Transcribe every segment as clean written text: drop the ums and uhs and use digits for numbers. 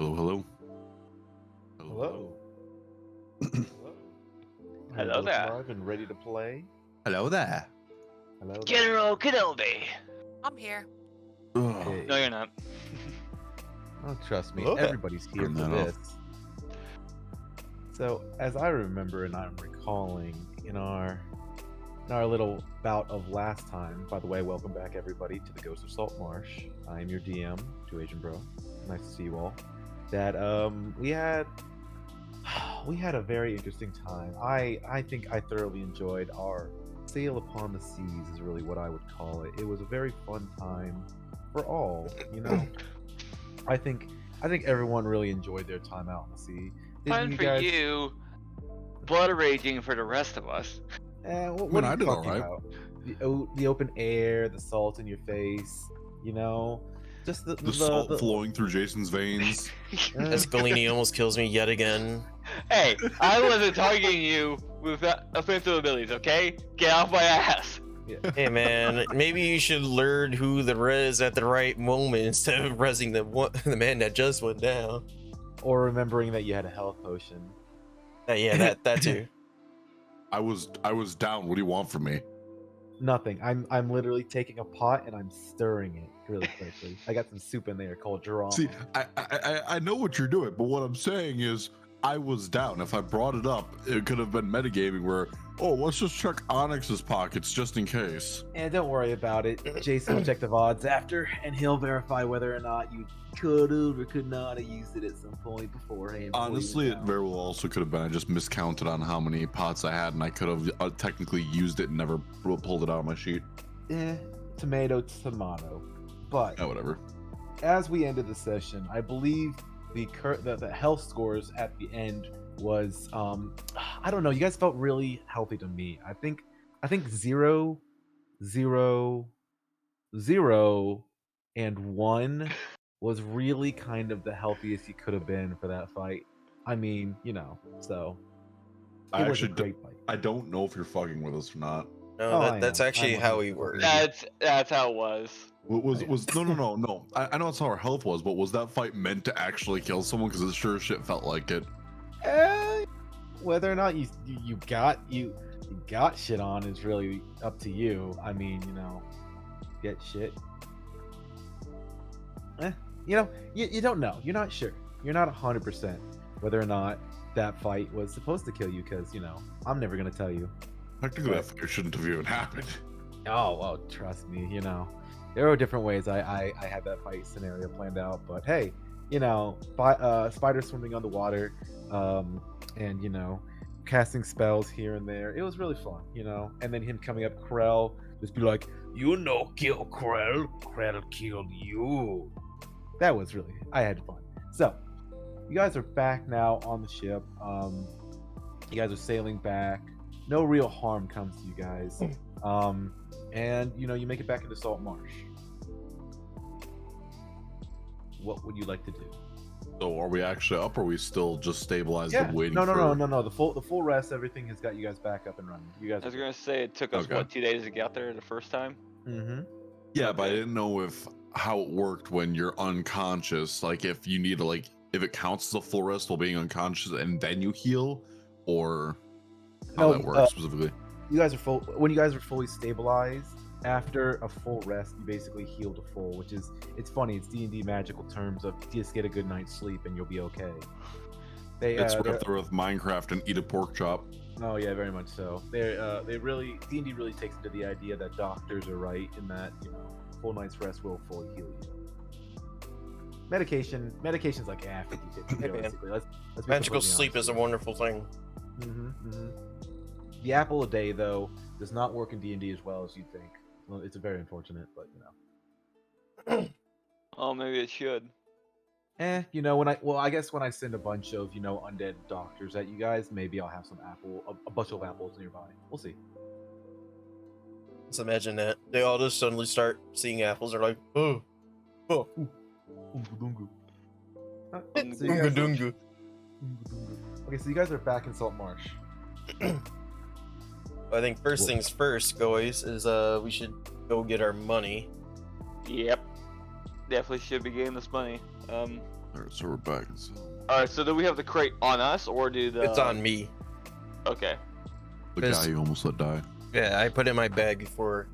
Hello, hello. Hello. Hello there. Live and ready to play. Hello there. Hello there. General Kenobi. I'm here. Hey. No, you're not. Oh, trust me, Hello there. everybody's here Turn for that off. this. So, as I remember and I'm recalling in our little bout of last time, by the way, welcome back everybody to the Ghost of Salt Marsh. I am your DM, Two Asian Bro. Nice to see you all. That we had a very interesting time. I think I thoroughly enjoyed our sail upon the seas is really what I would call it. It was a very fun time for all, you know. I think everyone really enjoyed their time out on the sea. Didn't Fun you for guys? you. Blood raging for the rest of us. What I are you did talking alright. about? The open air, the salt in your face, you know, just The salt flowing through Jason's veins. Escalini almost kills me yet again. Hey, I wasn't targeting you with offensive abilities, okay? Get off my ass. Hey man, maybe you should learn who the res at the right moment instead of resing the man that just went down. Or remembering that you had a health potion. Yeah, that too. I was down. What do you want from me? Nothing. I'm literally taking a pot and I'm stirring it really quickly. I got some soup in there called drama. See, I know what you're doing, but what I'm saying is I was down. If I brought it up, it could have been metagaming where, oh, let's just check Onyx's pockets just in case. And don't worry about it. Jason will check the VODs after, and he'll verify whether or not you could have or could not have used it at some point beforehand. Honestly, it very well also could have been I just miscounted on how many pots I had, and I could have technically used it and never pulled it out of my sheet. Tomato. But Yeah, whatever. as we ended the session, I believe the health scores at the end was I don't know. You guys felt really healthy to me. I think 0, 0, 0, and 1 was really kind of the healthiest you could have been for that fight. I mean, you know, so I it was a actually great fight. I don't know if you're fucking with us or not. No, Oh, I that's am. actually I'm how he 100% works. That's how it was. Was no. I know that's how our health was, but was that fight meant to actually kill someone? Because it sure as shit felt like it. Whether or not you got shit on is really up to you. I mean, you know, get shit. You know, you don't know. You're not sure. You're not 100% whether or not that fight was supposed to kill you, because, you know, I'm never gonna tell you. Technically, that fight shouldn't have even happened. Oh, well, trust me, you know, there are different ways I had that fight scenario planned out, but hey, you know, spider swimming on the water, and, you know, casting spells here and there. It was really fun, you know, and then him coming up, Krell, just be like, you know, kill Krell. Krell killed you. That was really, I had fun. So, you guys are back now on the ship. You guys are sailing back. No real harm comes to you guys. And, you know, you make it back into Salt Marsh. What would you like to do? So, are we actually up, or are we still just stabilized and waiting? No. The full rest, everything has got you guys back up and running. You guys. I was gonna say it took us Okay. what 2 days to get there the first time. Mm-hmm. Yeah, but I Okay. didn't know how it worked when you're unconscious. Like, if you need to, if it counts as a full rest while being unconscious and then you heal, or how that works specifically. You guys are full. When you guys are fully stabilized, after a full rest, you basically heal to full, which is, it's funny. It's D&D magical terms of just get a good night's sleep and you'll be okay. It's right up there with Minecraft and eat a pork chop. Oh yeah, very much so. They really, D&D really takes into the idea that doctors are right in that, you know, full night's rest will fully heal you. Medication's like 50-50 realistically. Let's be Magical completely sleep honest. is a wonderful thing. The apple a day though does not work in D&D as well as you'd think. Well, it's very unfortunate, but you know. Oh, maybe it should. You know, I guess when I send a bunch of, you know, undead doctors at you guys, maybe I'll have some a bunch of apples nearby. We'll see. Let's imagine that. They all just suddenly start seeing apples. They're like, oh. Dungu. So you guys- Dungu. Okay, so you guys are back in Salt Marsh. I think first things first, guys, is we should go get our money. Yep. Definitely should be getting this money. Alright, so we're back. All right. So do we have the crate on us, or do the? It's on me. Okay. The Because- guy you almost let die. Yeah, I put it in my bag before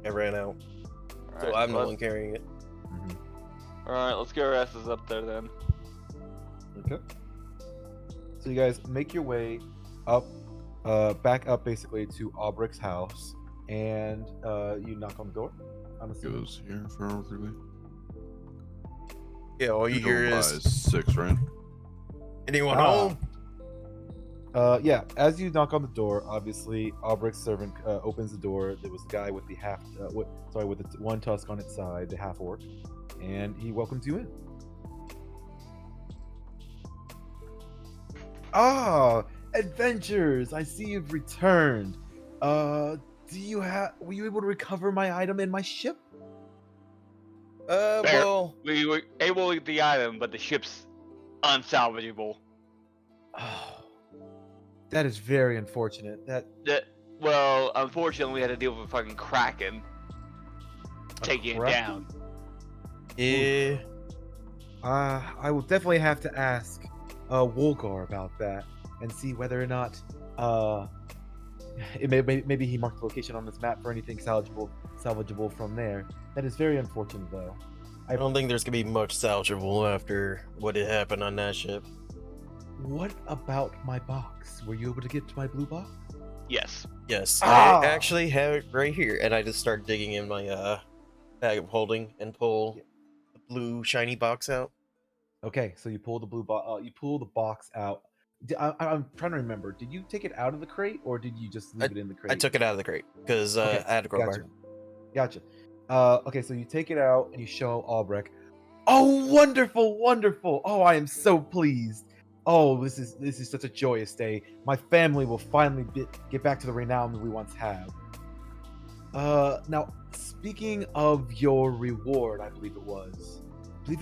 I ran out. All So right, I'm the one carrying it. All right. Let's get our asses up there then. Okay. So you guys make your way up, back up basically to Aubrich's house, and you knock on the door. I'm assuming. Goes here for quickly. Yeah, all you hear Going by is 6, right? anyone Ah. home? Yeah. As you knock on the door, obviously Aubrich's servant opens the door. There was the guy with the with the one tusk on its side, the half orc, and he welcomes you in. Ah, adventures! I see you've returned. Were you able to recover my item in my ship? Well, We were able to get the item, but the ship's unsalvageable. Oh, that is very unfortunate. Well, unfortunately, we had to deal with a fucking kraken taking it kraken? down. yeah. I will definitely have to ask Wolgar about that and see whether or not maybe he marked the location on this map for anything salvageable from there. That is very unfortunate, though. I don't think there's gonna be much salvageable after what had happened on that ship. What about my box? Were you able to get to my blue box? Yes. Yes, Ah! I actually have it right here, and I just start digging in my bag of holding and pull the blue shiny box out. Okay, so you pull the blue box. You pull the box out. I'm trying to remember. Did you take it out of the crate, or did you just leave it in the crate? I took it out of the crate because Okay, I had a crowbar. Gotcha. Okay, so you take it out and you show Albrecht. Oh, wonderful, wonderful! Oh, I am so pleased. Oh, this is such a joyous day. My family will finally get back to the renown that we once had. Now, speaking of your reward, I believe it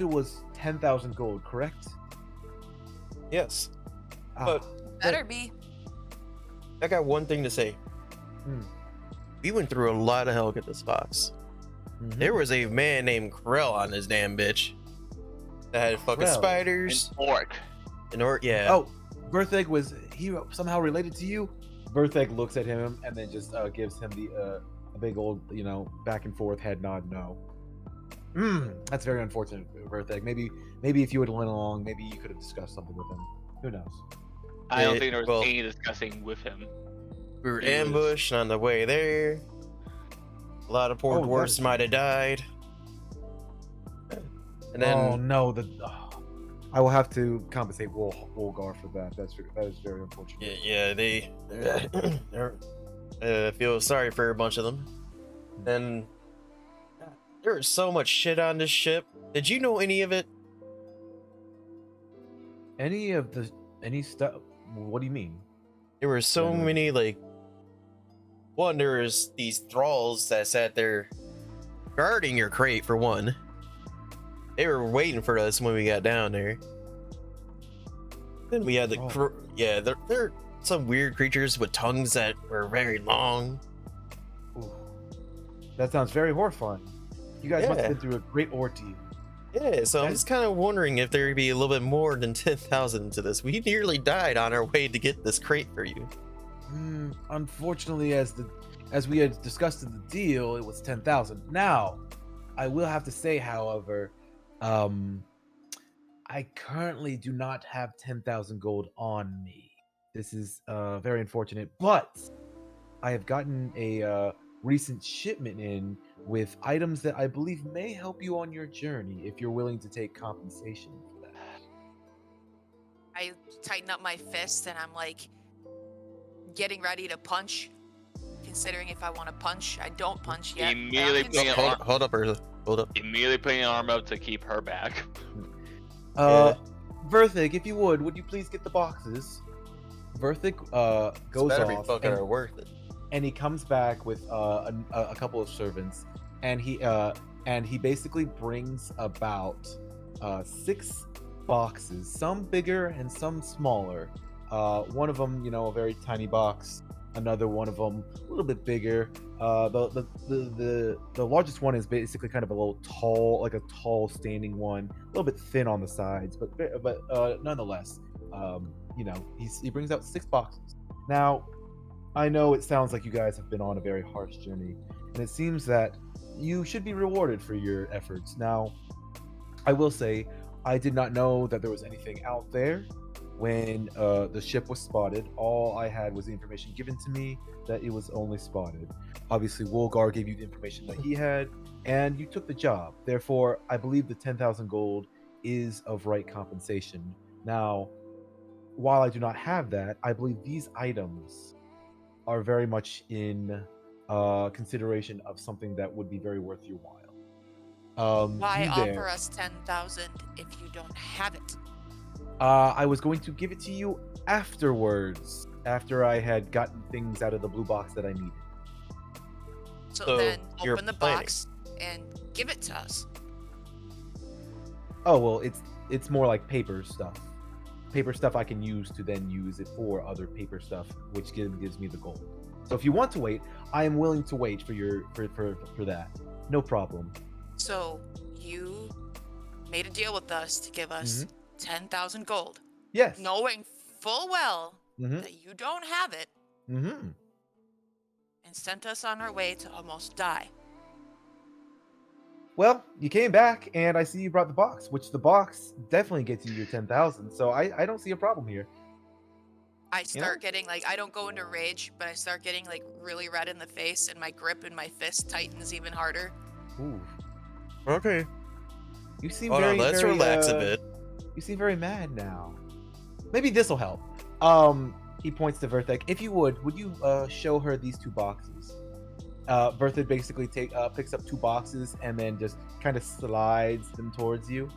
was 10,000 gold, correct? Yes, Ah, but Better be. I got one thing to say. Hmm. We went through a lot of hell to get this box. mhm. There was a man named Krell on this damn bitch that had fucking Krell? spiders. An orc. Yeah. Oh, Vertheg, was he somehow related to you? Vertheg looks at him and then just gives him a big old, back and forth head nod. No. That's very unfortunate, Vertheg. Maybe if you would have went along, maybe you could have discussed something with him. Who knows? I don't Yeah, think there was well- any discussing with him. We were He was- ambushed on the way there. A lot of poor Oh, that dwarfs is- might have died. And then Oh no, I will have to compensate Wolgar for that. That is very unfortunate. yeah, I feel sorry for a bunch of them. And there was so much shit on this ship. Did you know any of it? Any stuff? What do you mean? There were so Yeah, no. many, like, one, there was these thralls that sat there guarding your crate, for one. They were waiting for us when we got down there. Then we had the Oh. there are some weird creatures with tongues that were very long. Ooh. That sounds very horrifying. You guys must Yeah. have been through a great ordeal. Yeah, so I'm Okay. just kind of wondering if there'd be a little bit more than 10,000 to this. We nearly died on our way to get this crate for you. Unfortunately, as we had discussed in the deal, it was 10,000. Now, I will have to say, however, I currently do not have 10,000 gold on me. This is very unfortunate, but I have gotten a recent shipment in with items that I believe may help you on your journey if you're willing to take compensation for that. I tighten up my fist and I'm like getting ready to punch. Considering if I want to punch, I don't punch yet. Immediately but I'm putting it considering- on- Hold up, Urza. Hold up. Immediately putting an arm up to keep her back. Verthig, if you would you please get the boxes? Verthig goes Better be off fucking and, worth it. and he comes back with a couple of servants, and he basically brings about 6 boxes, some bigger and some smaller. One of them, a very tiny box, another one of them, a little bit bigger. The largest one is basically kind of a little tall, like a tall standing one, a little bit thin on the sides, but nonetheless, he brings out 6 boxes. Now, I know it sounds like you guys have been on a very harsh journey, and it seems that you should be rewarded for your efforts. Now, I will say, I did not know that there was anything out there when the ship was spotted. All I had was the information given to me that it was only spotted. Obviously, Wolgar gave you the information that he had, and you took the job. Therefore, I believe the 10,000 gold is of right compensation. Now, while I do not have that, I believe these items are very much in consideration of something that would be very worth your while. Why You offer there, us 10,000 if you don't have it? I was going to give it to you afterwards, after I had gotten things out of the blue box that I needed. So then you're open the planning. box and give it to us. Oh well, it's more like paper stuff. Paper stuff I can use to then use it for other paper stuff, which gives me the gold. So if you want to wait, I am willing to wait for your for that. No problem. So you made a deal with us to give us 10,000 gold, Yes. knowing full well Mhm. that you don't have it, Mhm. and sent us on our way to almost die. Well, you came back, and I see you brought the box, which the box definitely gets you your 10,000. So I don't see a problem here. I start getting like, I don't go into rage, but I start getting like really red in the face, and my grip in my fist tightens even harder. Ooh, Okay. you seem Hold very on, let's very, relax a bit. You seem very mad now. Maybe this will help. He points to Verthek. If you would you show her these 2 boxes? Verthek basically picks up 2 boxes and then just kind of slides them towards you.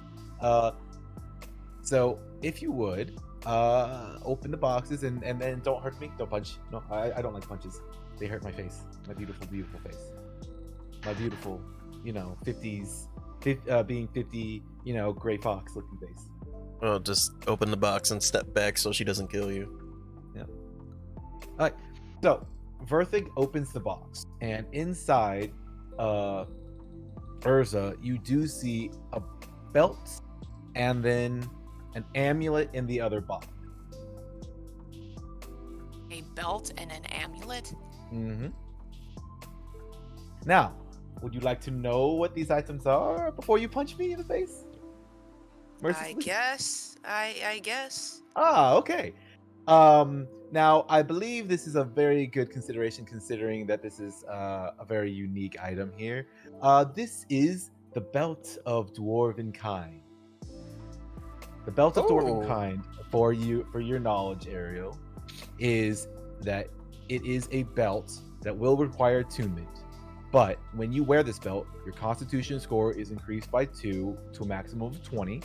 So if you would open the boxes and then don't hurt me. Don't punch. No, I don't like punches. They hurt my face. My beautiful, beautiful face. My beautiful, 50s, being 50, gray fox looking face. Well, just open the box and step back so she doesn't kill you. All right. So Verthig opens the box, and inside Urza, you do see a belt and then an amulet in the other box. A belt and an amulet? Mm-hmm. Now, would you like to know what these items are before you punch me in the face? I Mercilessly? guess. I guess. Ah, okay. Now I believe this is a very good consideration, considering that this is a very unique item here. This is the belt of dwarven kind. The belt of dwarven Oh. kind, for your knowledge, Ariel, is that it is a belt that will require attunement. But when you wear this belt, your Constitution score is increased by 2 to a maximum of 20.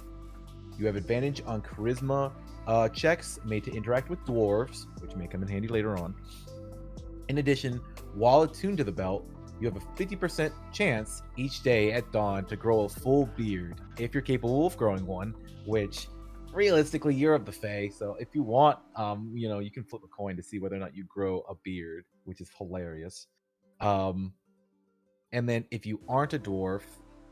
You have advantage on charisma checks made to interact with dwarves, which may come in handy later on. In addition, while attuned to the belt, you have a 50% chance each day at dawn to grow a full beard if you're capable of growing one, which realistically you're of the Fae, so if you want, you can flip a coin to see whether or not you grow a beard, which is hilarious. And then if you aren't a dwarf,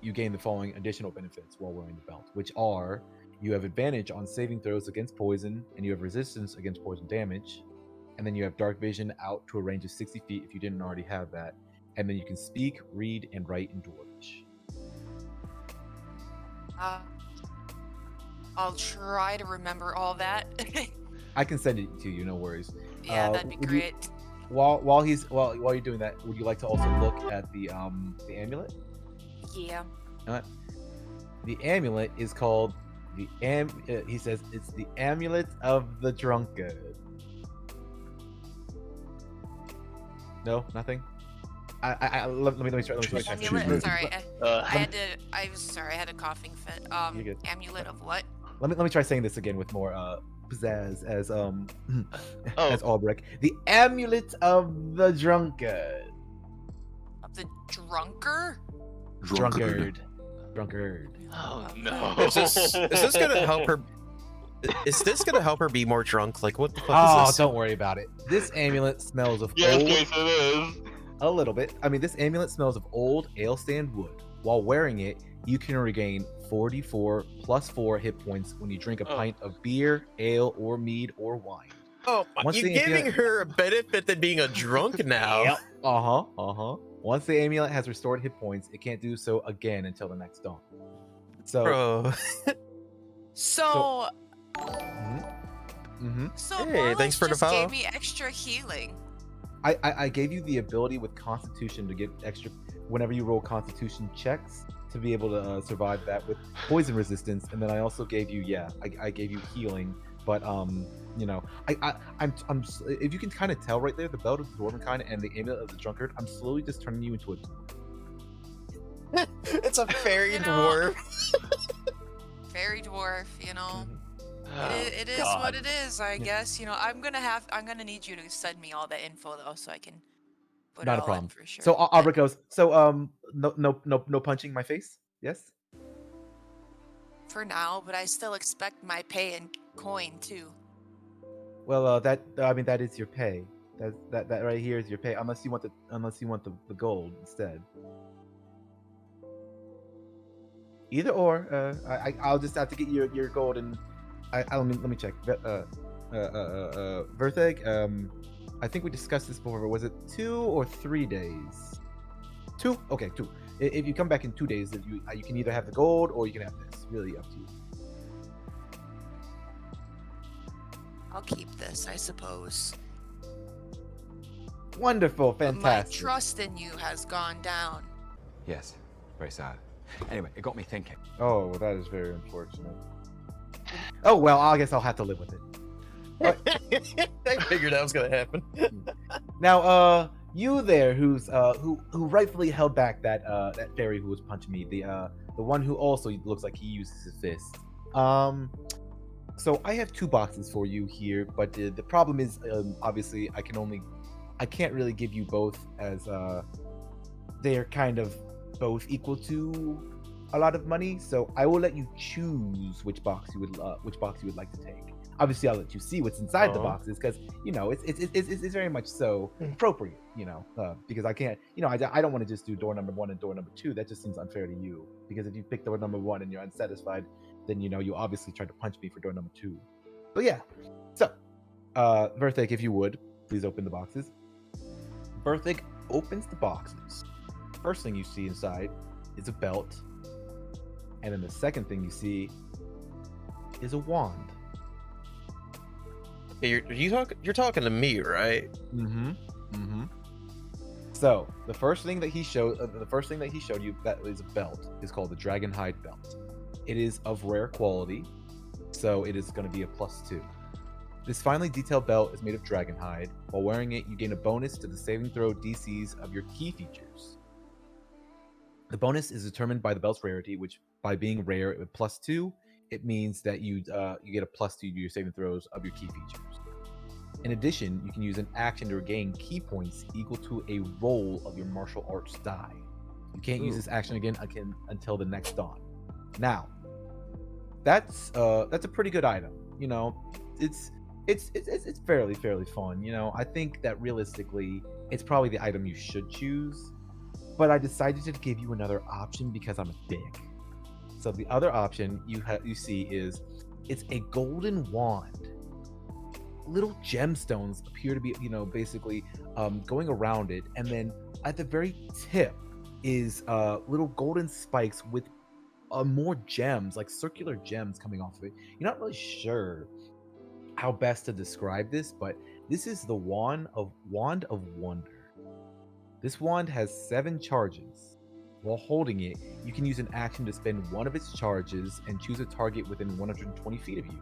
you gain the following additional benefits while wearing the belt, which are: you have advantage on saving throws against poison, and you have resistance against poison damage. And then you have dark vision out to a range of 60 feet if you didn't already have that. And then you can speak, read, and write in Dwarvish. I'll try to remember all that. I can send it to you, no worries. Yeah, that'd be would you- great. While you're doing that, would you like to also look at the amulet? Yeah. The amulet is called he says it's the amulet of the drunkard. No, nothing. Let me try. Amulet. Sorry, I was sorry. I had a coughing fit. You're good. Amulet of what? Let me try saying this again with more pizzazz as Oh. as Albrecht. The amulet of the drunkard. Of the drunker? Drunkard. Oh no. Is this gonna help her Is this gonna help her be more drunk? Like, what the fuck Oh, is this? don't worry about it. This amulet smells of Yes, old. Jason, it is. A little bit. I mean, this amulet smells of old ale stand wood. While wearing it, you can regain 44 plus 4 hit points when you drink a pint of beer, ale, or mead or wine. Oh, Once you're the amulet- giving her a benefit than being a drunk now. Once the amulet has restored hit points, it can't do so again until the next dawn. So, Bro. So, mhm. so Hey, Morlex thanks for the just follow. gave me extra healing. I gave you the ability with Constitution to get extra whenever you roll Constitution checks to be able to survive that with poison resistance, and then I also gave you I gave you healing, but you know I'm if you can kind of tell right there, the belt of the dwarven kind and the amulet of the drunkard, I'm slowly just turning you into a dwarf. It's a fairy You know, dwarf. Fairy dwarf, you know. Oh, It is God. what it is, I guess. You know, I'm gonna need you to send me all the info though, so I can put Not it a all problem. in for sure. So But- Albert goes, so no punching my face. Yes. for now, but I still expect my pay in coin too. Well, that is your pay. That right here is your pay, unless you want the gold instead. Either or, I'll just have to get your gold, and let me check. Vertheg, I think we discussed this before. Was it 2 or 3 days? 2. Okay, 2. If you come back in 2 days, you can either have the gold or you can have this. Really up to you. I'll keep this, I suppose. Wonderful, But fantastic. my trust in you has gone down. Yes, very sad. Anyway, it got me thinking. Oh, that is very unfortunate. Oh well, I guess I'll have to live with it. I figured that was gonna happen. Now, you there, who's who rightfully held back that fairy who was punching me, the one who also looks like he uses his fist. So I have 2 boxes for you here, but the problem is, obviously, I can't really give you both, as they're kind of both equal to a lot of money. So I will let you choose which box you would like to take. Obviously, I'll let you see what's inside the boxes, because you know it's very much so appropriate, you know, because I can't, you know, I don't want to just do door number 1 and door number 2. That just seems unfair to you, because if you pick door number 1 and you're unsatisfied, then you know you obviously tried to punch me for door number 2. But yeah, so Verthig, if you would please open the boxes. Verthig opens the boxes. First thing you see inside is a belt, and then the second thing you see is a wand. Hey, you're talking to me, right? So the first thing that he showed you that is a belt is called the Dragonhide belt. It is of rare quality, so it is going to be a +2. This finely detailed belt is made of dragonhide. While wearing it, you gain a bonus to the saving throw DCs of your key features. The bonus is determined by the belt's rarity, which, by being rare with +2, it means that you get a +2 to your saving throws of your key features. In addition, you can use an action to regain key points equal to a roll of your martial arts die. You can't use this action again until the next dawn. Now, that's a pretty good item. You know, it's fairly fun. You know, I think that realistically, it's probably the item you should choose. But I decided to give you another option because I'm a dick. So the other option you see is it's a golden wand. Little gemstones appear to be, you know, basically going around it, and then at the very tip is little golden spikes with more gems, like circular gems coming off of it. You're not really sure how best to describe this, but this is the wand of wonder. This wand has 7 charges. While holding it, you can use an action to spend one of its charges and choose a target within 120 feet of you.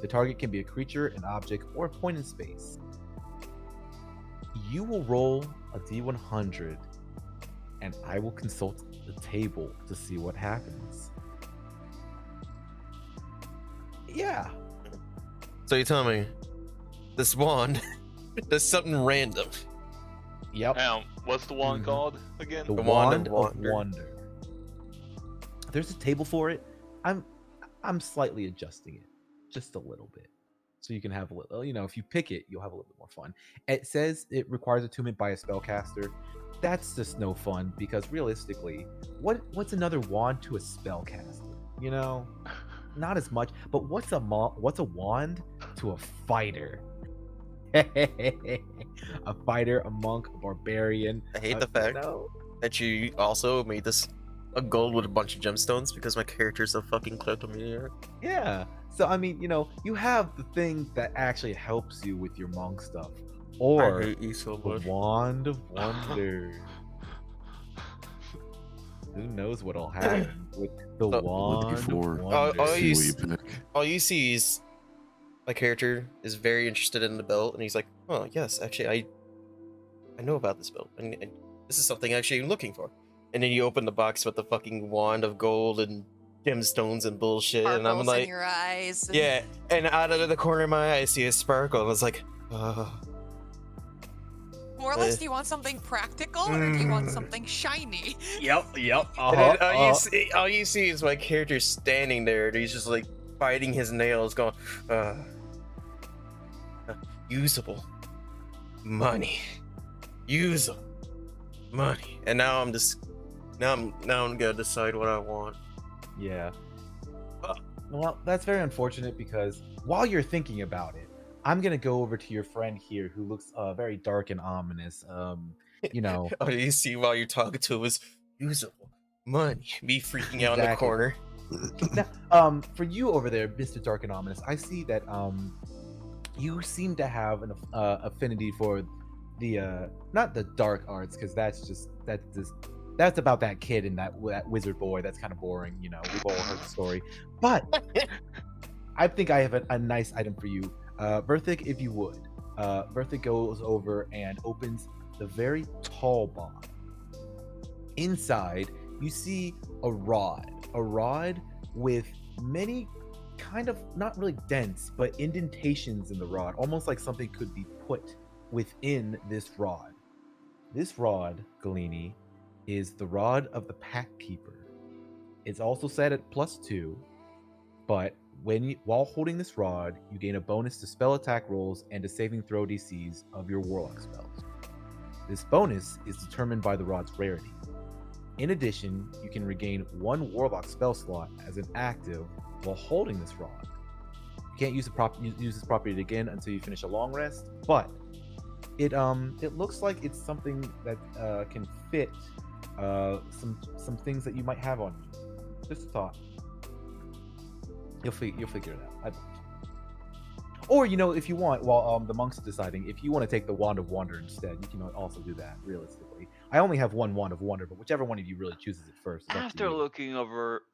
The target can be a creature, an object, or a point in space. You will roll a d100, and I will consult the table to see what happens. Yeah. So you tell me, this wand does something random. Yep. What's the wand Mhm. called again? The The wand wand of of wonder. There's a table for it. I'm slightly adjusting it, just a little bit. So you can have a little, if you pick it, you'll have a little bit more fun. It says it requires attunement by a spellcaster. That's just no fun because realistically, what's another wand to a spellcaster? Not as much. But what's a wand to a fighter? A fighter, a monk, a barbarian. I hate the fact that you also made this a gold with a bunch of gemstones because my character's a fucking kleptomaniac. Yeah. So I mean, you have the thing that actually helps you with your monk stuff, or I hate you so the much. wand of wonder. Who knows what'll happen with the wand of before. wonder? See what you pick. All you see is my character is very interested in the belt, and he's like, "Oh yes, actually, I know about this belt, and this is something actually I'm looking for." And then you open the box with the fucking wand of gold and gemstones and bullshit, and I'm Sparkles like, in your eyes. yeah. And out of the corner of my eye, I see a sparkle, and I was like, More or less, do you want something practical or do you want something shiny? Yep. And then all you see is my character standing there, and he's just like biting his nails, going, usable money, usable money. And now I'm gonna decide what I want. Yeah. Well, that's very unfortunate because while you're thinking about it, I'm gonna go over to your friend here who looks very dark and ominous. All you see while you're talking to him is usable money. Me freaking out in the Exactly. corner. Now, for you over there, Mr. Dark and Ominous, I see that you seem to have an affinity for the not the dark arts, because that's about that kid and that wizard boy. That's kind of boring, we've all heard the story. But I think I have a nice item for you, Verthik, if you would. Verthik goes over and opens the very tall box. Inside, you see a rod with many kind of not really dents, but indentations in the rod, almost like something could be put within this rod. This rod, Galini, is the rod of the Pack Keeper. It's also set at +2, but while holding this rod, you gain a bonus to spell attack rolls and to saving throw DCs of your warlock spells. This bonus is determined by the rod's rarity. In addition, you can regain 1 warlock spell slot as an active while holding this rod. You can't use this property again until you finish a long rest, but it looks like it's something that can fit some things that you might have on you. Just a thought. You'll figure it out. Or if you want, while the monk's deciding, if you want to take the Wand of Wonder instead, you can also do that. Realistically, I only have 1 Wand of Wonder, but whichever one of you really chooses it first.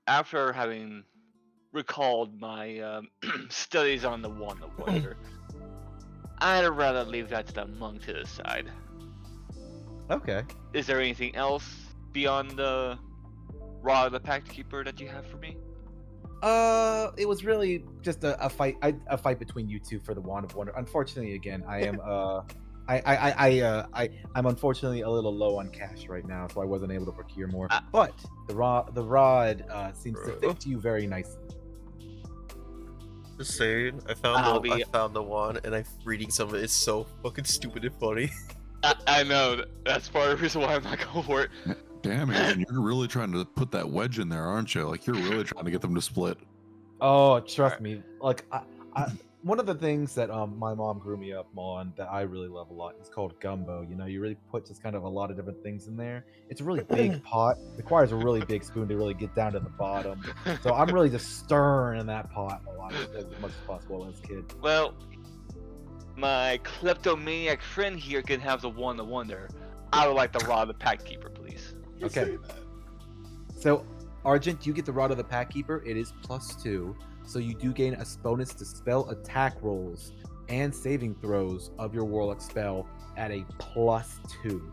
After having recalled my studies on the Wand of Wonder, I'd rather leave that to the monk to decide. Okay. Is there anything else beyond the Rod of the Pact Keeper that you have for me? It was really just a fight between you two for the Wand of Wonder. Unfortunately, again, I am I'm unfortunately a little low on cash right now, so I wasn't able to procure more. But the rod seems to fit to you very nicely. Just saying, I found the wand, and I'm reading some of it. It's so fucking stupid and funny. I know. That's part of the reason why I'm not going for it. Damn it, you're really trying to put that wedge in there, aren't you? Like, you're really trying to get them to split. Oh, trust me. Like, one of the things that my mom grew me up on that I really love a lot is called gumbo. You really put just kind of a lot of different things in there. It's a really big pot. Requires a really big spoon to really get down to the bottom. So I'm really just stirring in that pot a lot, as much as possible as a kid. Well, my kleptomaniac friend here can have the Wand of Wonder. I would like the Rod of the Pact Keeper, please. Okay. So, Argent, you get the Rod of the Pack Keeper. It is +2, so you do gain a bonus to spell attack rolls and saving throws of your warlock spell at a +2.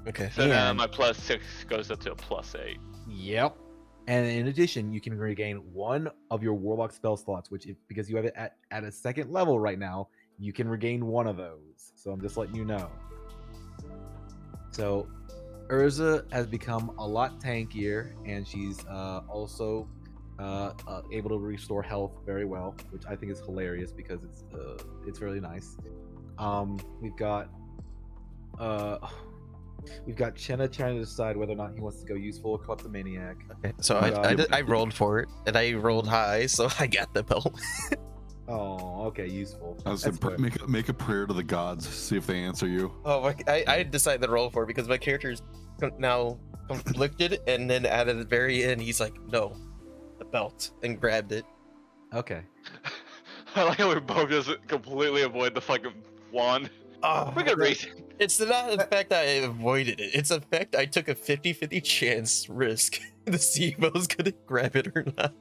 Okay. So now my +6 goes up to a +8. Yep. And in addition, you can regain 1 of your warlock spell slots, which, because you have it at a 2nd level right now, you can regain 1 of those. So I'm just letting you know. So Urza has become a lot tankier, and she's also able to restore health very well, which I think is hilarious because it's really nice. We've got Chenna trying to decide whether or not he wants to go useful or kleptomaniac. Okay, so We got- I rolled for it, and I rolled high, so I got the belt. Oh, okay, useful. I was saying, That's fair. make a prayer to the gods, see if they answer you. Oh, I decided to roll for it because my character's now conflicted, and then at the very end, he's like, "No, the belt," and grabbed it. Okay. I like how we both just completely avoid the fucking wand Oh, for good reason. it's not the fact that I avoided it. It's the fact I took a 50-50 chance risk to see if I was gonna grab it or not.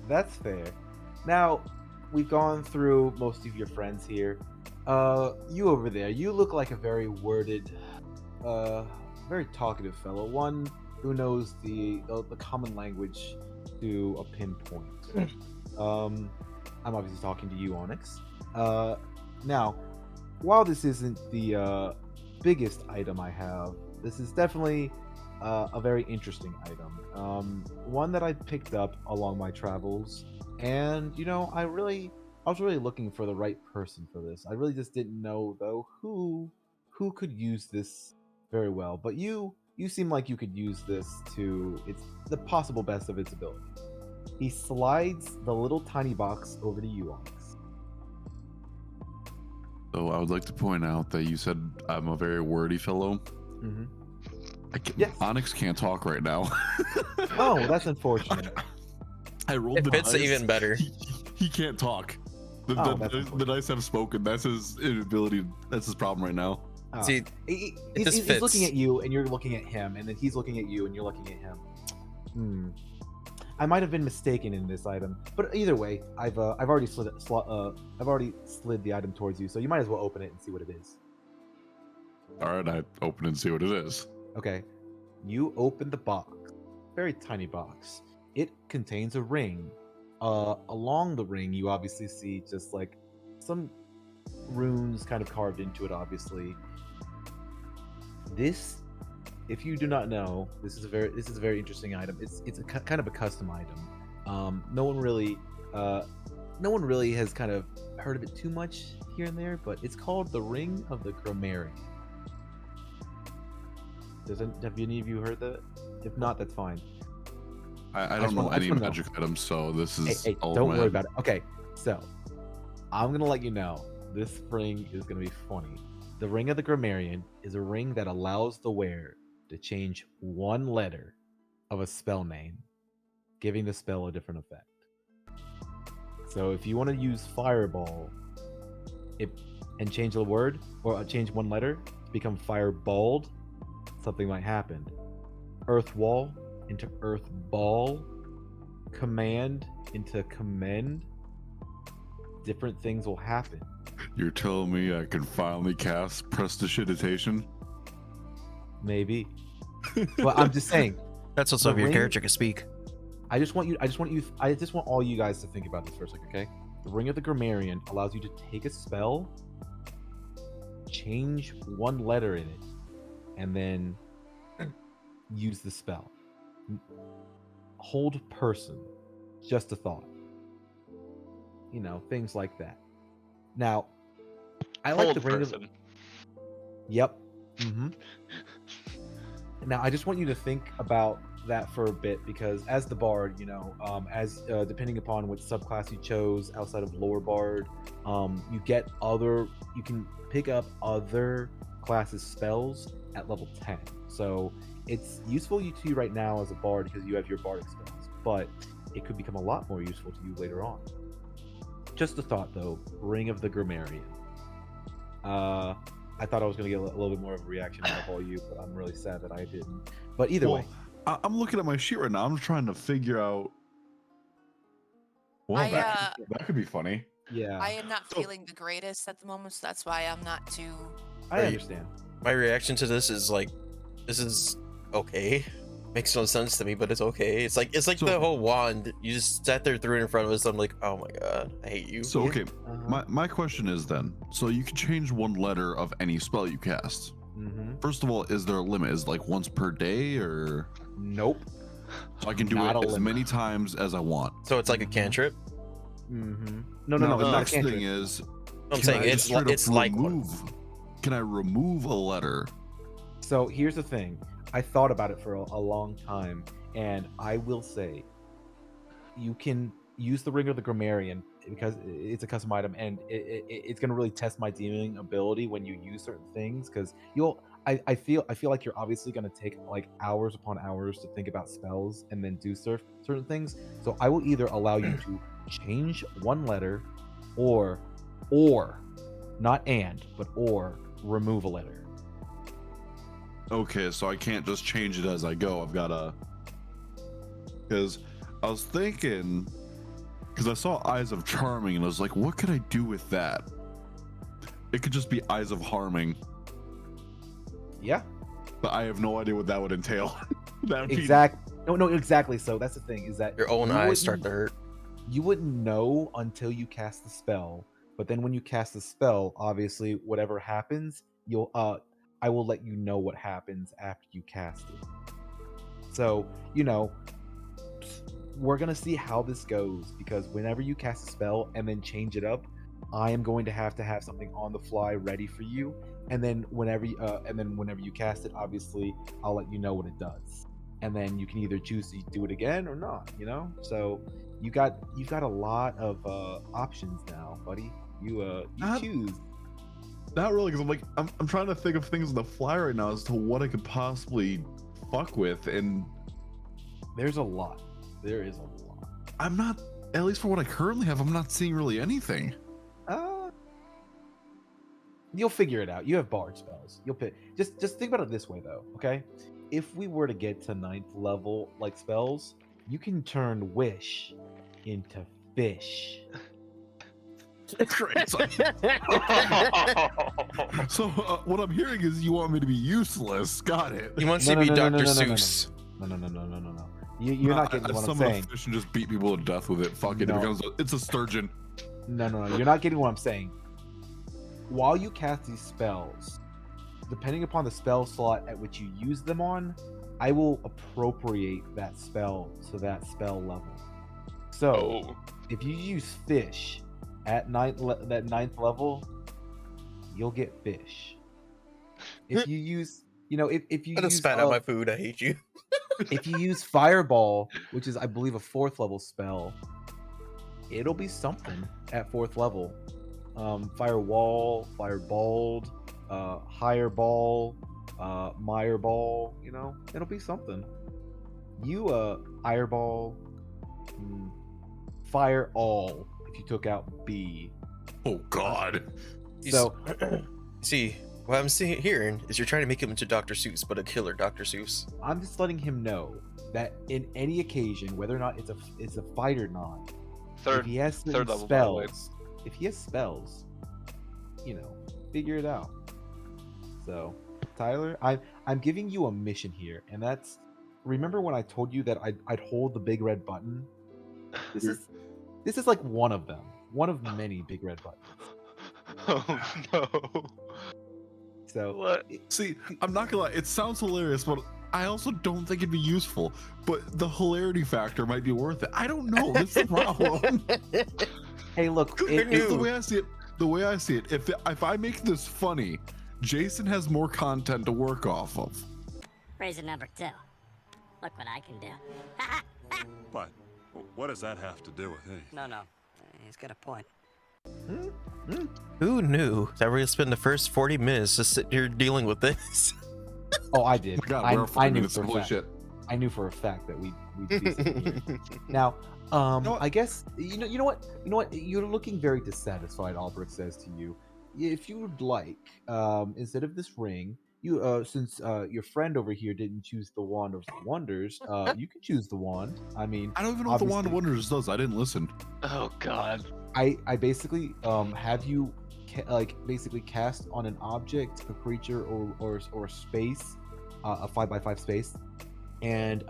That's fair. Now, we've gone through most of your friends here. You over there, you look like a very worded, very talkative fellow. One who knows the common language to a pinpoint. I'm obviously talking to you, Onyx. Now, while this isn't the biggest item I have, this is definitely a very interesting item. One that I picked up along my travels, and I was really looking for the right person for this. I really just didn't know though who could use this very well. But you seem like you could use this to the possible best of its ability. He slides the little tiny box over to you, Onyx. So I would like to point out that you said I'm a very wordy fellow. Mm-hmm. Yes. Onyx can't talk right now. Oh, that's unfortunate. I rolled It the fits dice. even better. He can't talk. The That's dice have spoken. That's his inability. That's his problem right now. Oh. See, He's looking at you, and you're looking at him, and then he's looking at you, and you're looking at him. I might have been mistaken in this item, but either way, I've already slid the item towards you, so you might as well open it and see what it is. All right, I open and see what it is. Okay, you open the box, very tiny box. It contains a ring. Along the ring, you obviously see just like some runes kind of carved into it. Obviously, this, if you do not know, this is a very interesting item. It's a kind of a custom item. No one really has kind of heard of it too much here and there, but it's called the Ring of the Grammarian. Have any of you heard that? If not, that's fine. I don't know any magic items, so this is Hey, all don't in my worry head. about it. Okay, so I'm gonna let you know this ring is gonna be funny. The Ring of the Grammarian is a ring that allows the wearer to change one letter of a spell name, giving the spell a different effect. So if you want to use Fireball, and change the word or change one letter to become Fireballed, something might happen. Earth Wall into Earth Ball, Command into Commend. Different things will happen. You're telling me I can finally cast Prestidigitation? Maybe. But I'm just saying. That's what's The up. Your ring- character can speak. I just want all you guys to think about this for a second, okay? The Ring of the Grammarian allows you to take a spell, change one letter in it, and then use the spell. Hold person, just a thought. Things like that. Now, I like Hold the Ring person. Yep. Now, I just want you to think about that for a bit, because as the bard, depending upon what subclass you chose outside of lower bard, you can pick up other classes spells at level 10. So it's useful to you right now as a bard because you have your bardic spells, but it could become a lot more useful to you later on. Just a thought though, Ring of the Grammarian. I thought I was going to get a little bit more of a reaction out of all you, but I'm really sad that I didn't. But either way. I'm looking at my sheet right now. I'm trying to figure out. Well, that could be funny. Yeah. I am not feeling the greatest at the moment, so that's why I'm not too. I understand. My reaction to this is like, this is okay. Makes no sense to me, but it's okay. It's like the whole wand. You just sat there, threw it in front of us. I'm like, oh my god, I hate you. So okay, my question is then, so you can change one letter of any spell you cast. Mm-hmm. First of all, is there a limit? Is it like once per day or? Nope. So I can do Not it a as limit. many times as I want. So it's like a cantrip. Mm-hmm. No, Now, it's the not a next cantrip. thing is, I'm can saying I it's straight up it's like one. Can I remove a letter? So here's the thing. I thought about it for a long time, and I will say, you can use the Ring of the Grammarian because it's a custom item, and it's going to really test my dealing ability when you use certain things. Because I feel like you're obviously going to take like hours upon hours to think about spells and then do certain things. So I will either allow you to change one letter, or not but remove a letter. Okay, so I can't just change it as I go. I've got to, because I was thinking, because I saw Eyes of Charming and I was like, what could I do with that? It could just be Eyes of Harming, Yeah. but I have no idea what that would entail. That would be- Exactly. So that's the thing, is that Your own you eyes wouldn't- start to hurt. You wouldn't know until you cast the spell. But then when you cast the spell, obviously whatever happens, I will let you know what happens after you cast it. So, we're gonna see how this goes, because whenever you cast a spell and then change it up, I am going to have something on the fly ready for you. And then whenever you cast it, obviously I'll let you know what it does. And then you can either choose to do it again or not, So you've got a lot of options now, buddy. You choose. Not really, because I'm trying to think of things on the fly right now as to what I could possibly fuck with, and There's a lot. There is a lot. I'm not, at least for what I currently have, I'm not seeing really anything. You'll figure it out. You have bard spells. You'll pick. Just think about it this way, though. Okay, if we were to get to 9th level like spells, you can turn wish into fish. Great. So what I'm hearing is you want me to be useless. Got it. He wants No, to be no, no, no, Dr. no, no, no, Seuss. No. You're not getting what I'm summon saying. a fish and just beat people to death with it. Fuck it. No. It's a sturgeon. No. You're not getting what I'm saying. While you cast these spells, depending upon the spell slot at which you use them on, I will appropriate that spell to that spell level. So, if you use fish at that 9th level, you'll get fish. If you use, if you I just use, spat out my food. I hate you. if you use fireball, which is I believe a 4th level spell, it'll be something at 4th level. Firewall, fireballed, higher ball, Meyer ball, it'll be something. You Ireball, fire all if you took out B. Oh God. So See, what I'm hearing is you're trying to make him into Dr. Seuss, but a killer Dr. Seuss. I'm just letting him know that in any occasion, whether or not it's a fight or not, if he has certain third level, by the way. spells, if he has spells, figure it out. So, Tyler, I'm giving you a mission here, and that's, remember when I told you that I'd hold the big red button? This is like one of them, one of many big red buttons. Oh no. So What? See, I'm not gonna lie, it sounds hilarious, but I also don't think it'd be useful. But the hilarity factor might be worth it. I don't know. That's the problem. Hey, look, It's the way I see it. The way I see it, if I make this funny, Jason has more content to work off of. Reason number 2. Look what I can do. But what does that have to do with anything? No. He's got a point. Who knew that we're gonna spend the first 40 minutes just sitting here dealing with this? Oh, I did. My God, I, we're I 40 knew minutes. for a Holy fact. shit. I knew for a fact that we'd be sitting here. Now, what? I guess you know what. You're looking very dissatisfied. Albrecht says to you, if you would like, instead of this ring, you since your friend over here didn't choose the wand of wonders, you can choose the wand. I mean, I don't even know what the Wand of obviously- Wonders does. I didn't listen. Oh God. I basically have you basically cast on an object, a creature, or space, a 5x5 space, and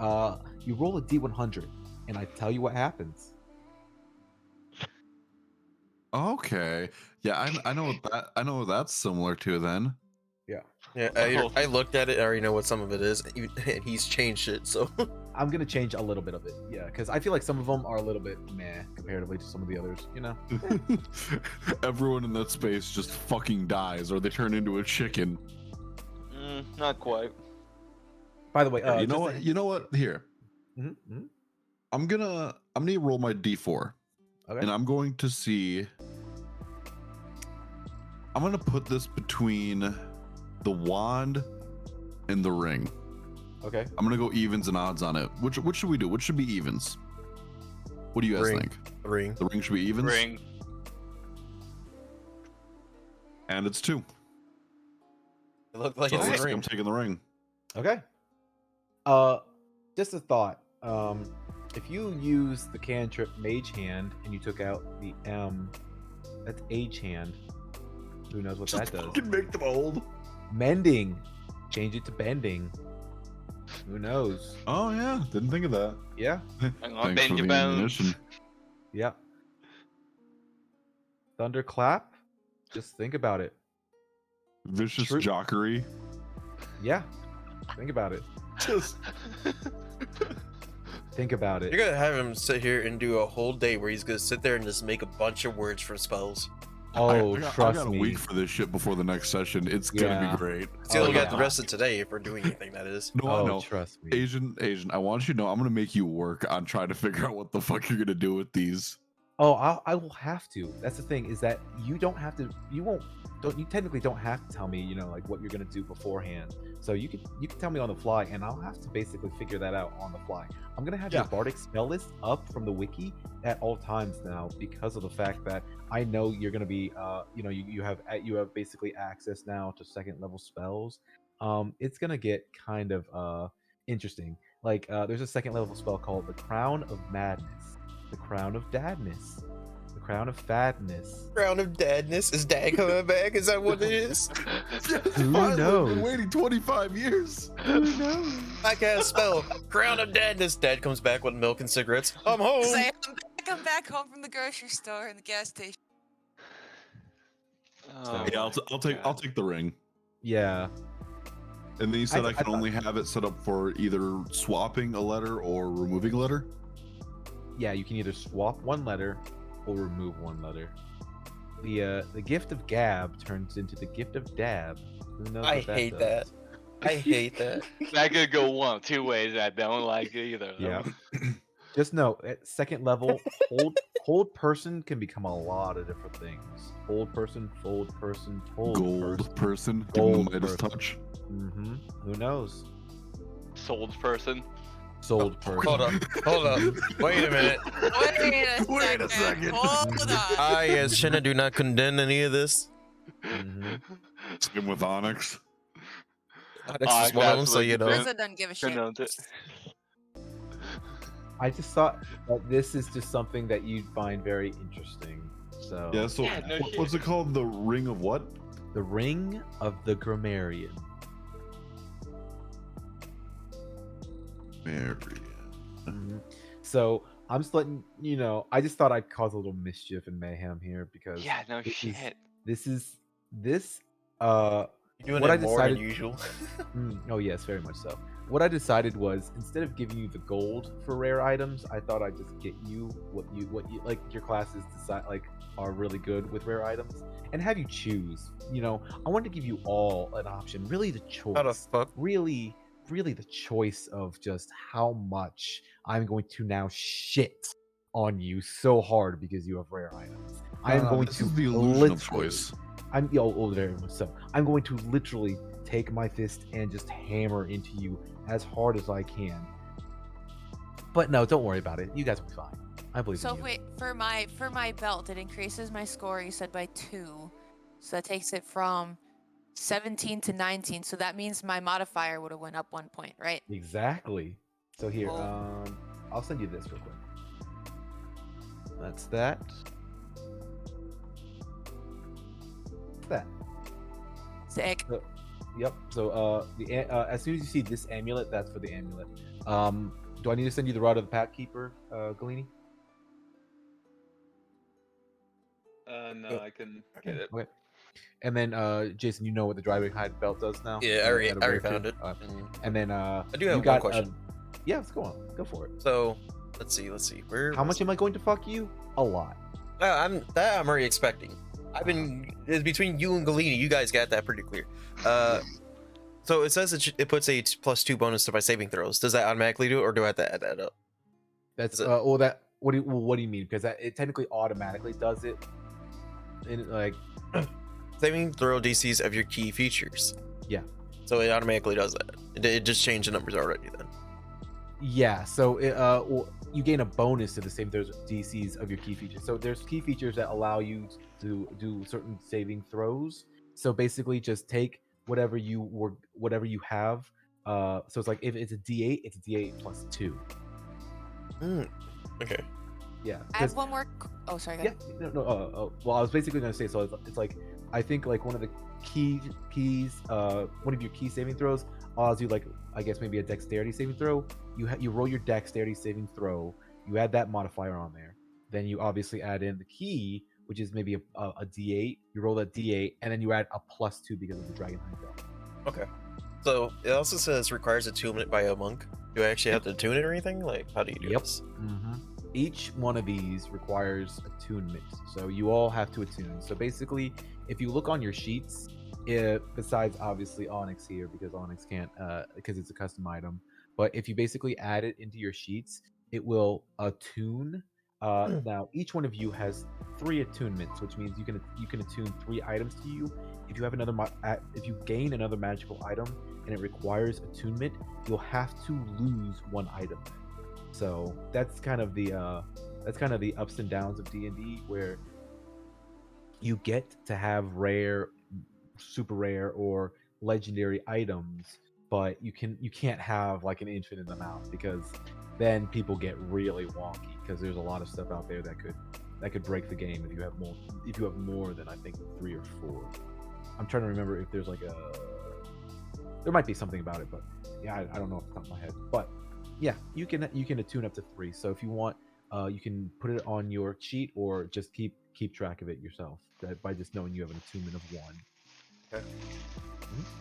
you roll a d100, and I tell you what happens. Okay. Yeah, I know what that. I know what that's similar to then. Yeah, Oh. I looked at it. I already know what some of it is, and he's changed it. So I'm gonna change a little bit of it. Yeah, because I feel like some of them are a little bit meh comparatively to some of the others. You know. Everyone in that space just fucking dies, or they turn into a chicken. Not quite. By the way, Here, you know just what? You know what? Here, Mm-hmm. I'm gonna roll my d4, Okay. and I'm going to see. I'm gonna put this between the wand and the ring. Okay. I'm gonna go evens and odds on it. Which should we do? Which should be evens? What do you guys Ring. think? The ring. The ring should be evens. Ring. And it's 2. It looked like So it's let's a see, ring. I'm taking the ring. Okay. Just a thought. If you use the cantrip Mage Hand and you took out the M, that's Age Hand. Who knows what that does? Fucking make them old. Mending. Change it to bending. Who knows? Oh yeah, didn't think of that. Yeah. I'm gonna Thanks bend for your the bones. ammunition. Yeah. Thunderclap. Just think about it. Vicious True. jockery. Yeah. Think about it. Just Think about it. You're gonna have him sit here and do a whole day where he's gonna sit there and just make a bunch of words for spells. Oh, I trust got a me. week for this shit before the next session. It's gonna Yeah. be great. Still Oh, got the yeah. rest of today if we're doing anything, that is. No, I Oh, know. trust me. Asian, I want you to know I'm gonna make you work on trying to figure out what the fuck you're gonna do with these. Oh, I will have to. That's the thing, is that you don't have to. You technically don't have to tell me, like what you're gonna do beforehand. So you can tell me on the fly, and I'll have to basically figure that out on the fly. I'm gonna have your Yeah. bardic spell list up from the wiki at all times now, because of the fact that I know you're gonna be, you have basically access now to 2nd level spells. It's gonna get kind of interesting. Like there's a 2nd level spell called the Crown of Madness, the Crown of Dadness, the Crown of Fadness. Crown of Dadness. Is Dad coming back? Is that what it is? Who Finally, I've knows? been waiting 25 years. I cast spell. Crown of Dadness. Dad comes back with milk and cigarettes. I'm home. Say, I'm back home from the grocery store and the gas station. Oh Yeah, I'll my take God. the ring. Yeah. And then you said I, I can thought- only have it set up for either swapping a letter or removing a letter. Yeah, you can either swap one letter or remove one letter. The gift of Gab turns into the gift of Dab. Who knows I what that hate does? that. I hate that. That could go one of two ways. I don't like either. of Yeah. them. Just know, at 2nd level, hold person can become a lot of different things. Hold person, fold person, hold Gold person. Give Gold him the Midas person. touch. Mm-hmm. Who knows? Sold person. Sold person. Hold up. Hold up. Wait a minute. Wait a second. Hold on. I, as Shinna, do not condemn any of this. Mhm. Same with Onyx. Onyx is one of them, so you know. Rosa doesn't give a shit. Condemned it. I just thought that this is just something that you'd find very interesting. So Yeah. So Yeah, no what's shit. it called? The ring of what? the Ring of the Grammarian. Marion. Mhm. So I'm just letting you know. I just thought I'd cause a little mischief and mayhem here because Yeah, no this is- shit. this You're doing What it I more than decided- usual. oh yes, very much so. What I decided was, instead of giving you the gold for rare items, I thought I'd just get you what you like your classes decide are really good with rare items, and have you choose. I wanted to give you all an option, really the choice. How the fuck? Really the choice of just how much I'm going to now shit on you so hard because you have rare items. I am going this to is the illusion of literally- choice. very much so. I'm going to literally take my fist and just hammer into you as hard as I can. But no, don't worry about it. You guys will be fine. I believe So in you. wait, for my belt, it increases my score, you said, by 2. So that takes it from 17 to 19. So that means my modifier would have went up 1 point, right? Exactly. So here, Cool. I'll send you this real quick. That's that. That. Sick. Yep. So as soon as you see this amulet, that's for the amulet. Do I need to send you the Rod of the Path Keeper, Galini? No, I can get it. Okay. And then Jason, you know what the driving hide belt does now? Yeah, I already At a rare found tier? it. And then do have you one got question. Yeah, let's go on. Go for it. So, let's see. Where? How much am I going to fuck you? A lot. I'm already expecting. It's between you and Galini. You guys got that pretty clear. So it says it puts a +2 bonus to my saving throws. Does that automatically do it, or do I have to add that up? That's Is it- well. That what do you mean? Because it technically automatically does it. In like, Saving throw DCs of your key features. Yeah. So it automatically does that. It just changed the numbers already then. yeah. So you gain a bonus to the same throws DCs of your key features. So there's key features that allow you to do certain saving throws. So basically, just take whatever you have. So it's like if it's a D8, it's a D8 +2. Okay. Yeah. I 'cause- have one more. Oh, sorry. Go Yeah, ahead. no. Well, I was basically gonna say, so it's like I think like one of the keys, one of your key saving throws allows you like I guess maybe a dexterity saving throw. You roll your dexterity saving throw. You add that modifier on there. Then you obviously add in the key, which is maybe a D8. You roll that D8, and then you add a +2 because of the dragon hide belt. Okay. So it also says requires attunement by a monk. Do I actually have to attune it or anything? Like, how do you do Yep. this? Each one of these requires attunement, so you all have to attune. So basically, if you look on your sheets, besides obviously Onyx here because Onyx can't because it's a custom item, but if you basically add it into your sheets, it will attune. Now each one of you has 3 attunements, which means you can attune 3 items to you. If you have if you gain another magical item and it requires attunement, you'll have to lose 1 item. So that's kind of the ups and downs of D&D, where you get to have rare, super rare, or legendary items, but you can't have like an infinite amount, because then people get really wonky, because there's a lot of stuff out there that could break the game if you have more than I think 3 or 4. I'm trying to remember if there's like there might be something about it, but yeah, I don't know off the top of my head. But yeah, you can attune up to 3. So if you want, you can put it on your cheat, or just keep track of it yourself by just knowing you have an attunement of 1. Okay.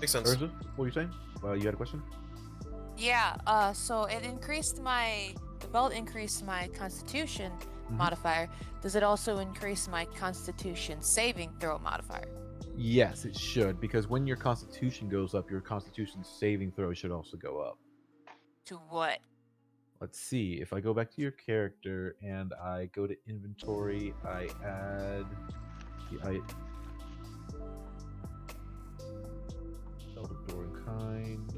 Makes sense. Urza, what were you saying? You had a question? Yeah. So it increased the belt increased my Constitution modifier. Does it also increase my Constitution saving throw modifier? Yes, it should, because when your Constitution goes up, your Constitution saving throw should also go up. To what? Let's see. If I go back to your character and I go to inventory, I add Eldor in kind,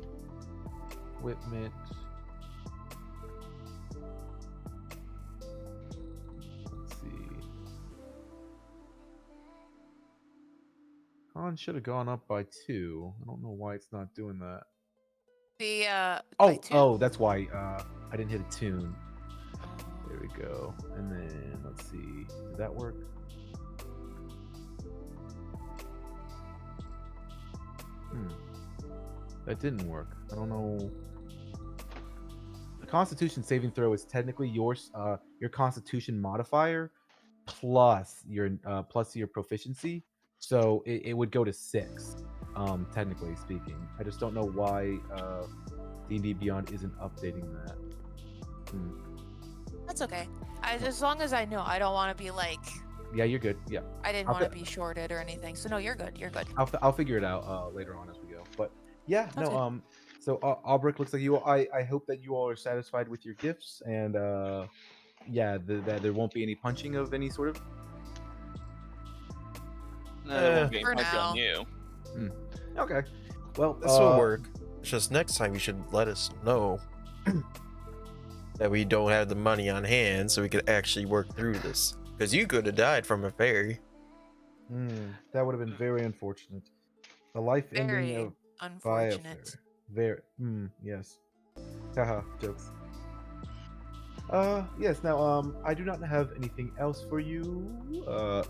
equipment. Let's see. Con should have gone up by 2. I don't know why it's not doing that. By 2? Oh, that's why I didn't hit a tune. There we go. And then let's see. Did that work? That didn't work. I don't know. The Constitution saving throw is technically your Constitution modifier plus your proficiency, so it would go to 6. Technically speaking, I just don't know why D&D Beyond isn't updating that. That's okay. As long as I know, I don't want to be like. Yeah, you're good. Yeah, I didn't want to be shorted or anything. So no, you're good. You're good. I'll figure it out later on as we go. But yeah, Sounds no. So Albrecht, looks like you. I hope that you all are satisfied with your gifts, and yeah, that there won't be any punching of any sort of. No, they won't get For punch on now. you. Okay. Well, This will work. It's just next time you should let us know that we don't have the money on hand so we could actually work through this. Because you could have died from a fairy. That would have been very unfortunate. The life ending Very of unfortunate. Very. Yes. Haha. Jokes. Yes. Now, I do not have anything else for you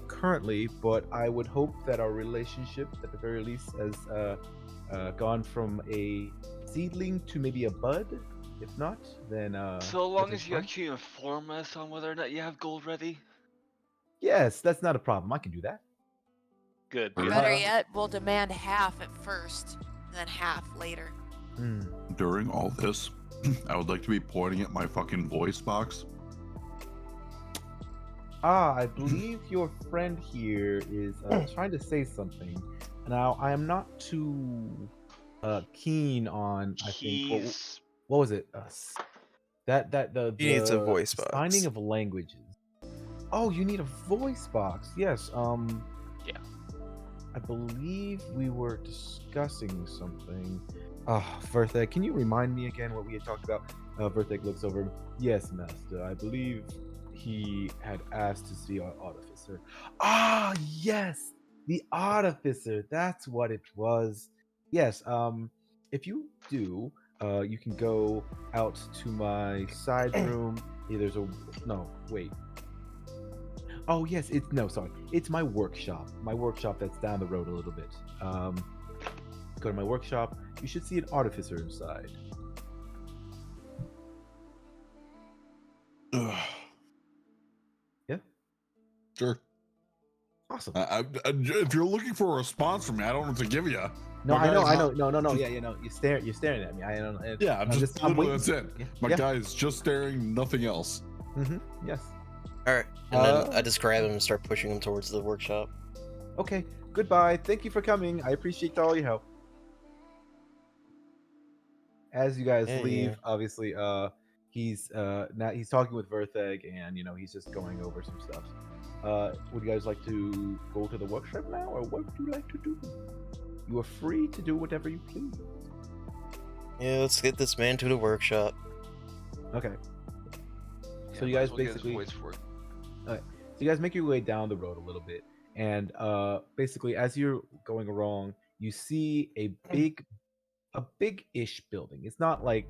currently, but I would hope that our relationship, at the very least, has gone from a seedling to maybe a bud. If not, then So long that's as you fine. actually inform us on whether or not you have gold ready. Yes, that's not a problem. I can do that. Good. Or good. Better yet, we'll demand half at first, and then half later. During all this, I would like to be pointing at my fucking voice box. I believe your friend here is trying to say something. Now, I am not too keen on. I think He's what was it? The He needs a voice signing box. of languages. Oh, you need a voice box. Yes. Yeah. I believe we were discussing something. Vertheg, can you remind me again what we had talked about? Vertheg looks over. Yes, master. I believe he had asked to see our artificer. Ah, yes, the artificer. That's what it was. Yes. If you do, you can go out to my side room. Yeah, there's a no. Wait. Oh yes, it's no, sorry. It's my workshop. My workshop that's down the road a little bit. Go to my workshop. You should see an artificer inside. Ugh. Yeah. Sure. Awesome. If you're looking for a response from me, I don't know what to give you. No, My I know, guy's I know. not- No. Yeah, you know, you're staring at me. I don't. Yeah, I'm just I'm literally waiting. that's it. Yeah. My Yeah. guy is just staring, nothing else. Yes. All right, and then I just grab him and start pushing him towards the workshop. Okay. Goodbye. Thank you for coming. I appreciate all your help. As you guys Yeah, leave, yeah. obviously, he's now he's talking with Vertheg, and you know he's just going over some stuff. Would you guys like to go to the workshop now, or what would you like to do? You are free to do whatever you please. Yeah, let's get this man to the workshop. Okay. Yeah, So you might guys as well get his basically, voice for it. so you guys make your way down the road a little bit, and basically as you're going along, you see a big-ish building. It's not like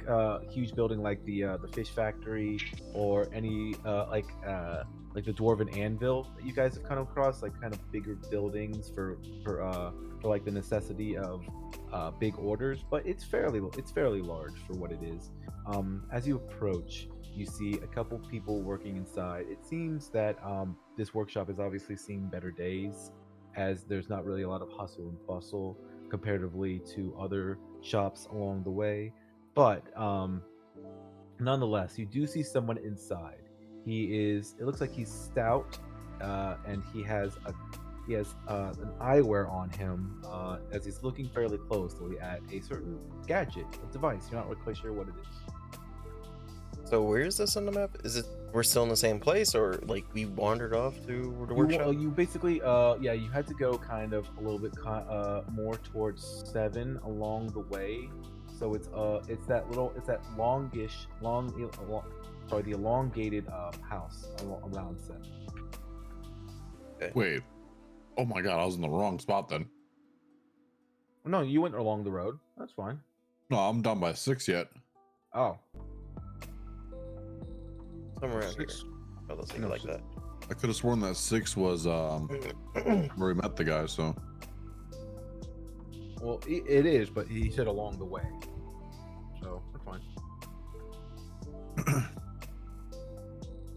a huge building like the fish factory or any like the dwarven anvil that you guys have come across, like kind of bigger buildings for like the necessity of big orders. But it's fairly large for what it is. As you approach, you see a couple people working inside. It seems that this workshop has obviously seen better days, as there's not really a lot of hustle and bustle comparatively to other shops along the way. But nonetheless, you do see someone inside. It looks like he's stout, and he has an eyewear on him, as he's looking fairly closely at a certain gadget, a device. You're not really quite sure what it is. So where is this on the map? Is it we're still in the same place, or like we wandered off to the workshop? You basically, you had to go kind of a little bit more towards 7 along the way. So it's that the elongated house around 7. Wait. Oh my god, I was in the wrong spot then. No, you went along the road. That's fine. No, I'm done by 6 yet. Oh, Somewhere around here. 6. Oh, let's leave No, it like six. that. I could have sworn that 6 was where we met the guy, so well, it is, but he said along the way. So that's fine.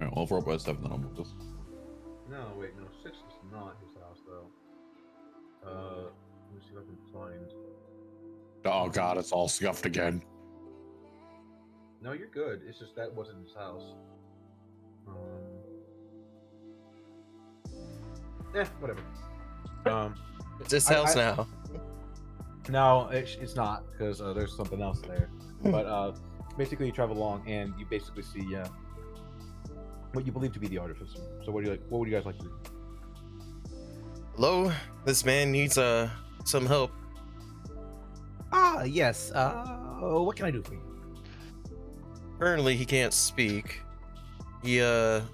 Alright, well, if we're up by 7, then I'll move this. No, wait, no, 6 is not his house though. Let me see if I can find. Oh god, it's all scuffed again. No, you're good. It's just that wasn't his house. Whatever. It's this I- house I- now. No, it's not, because there's something else there. But basically, you travel along and you basically see what you believe to be the artificer. So what would you guys like to do? Hello, this man needs some help. Ah, yes. What can I do for you? Currently, he can't speak. He has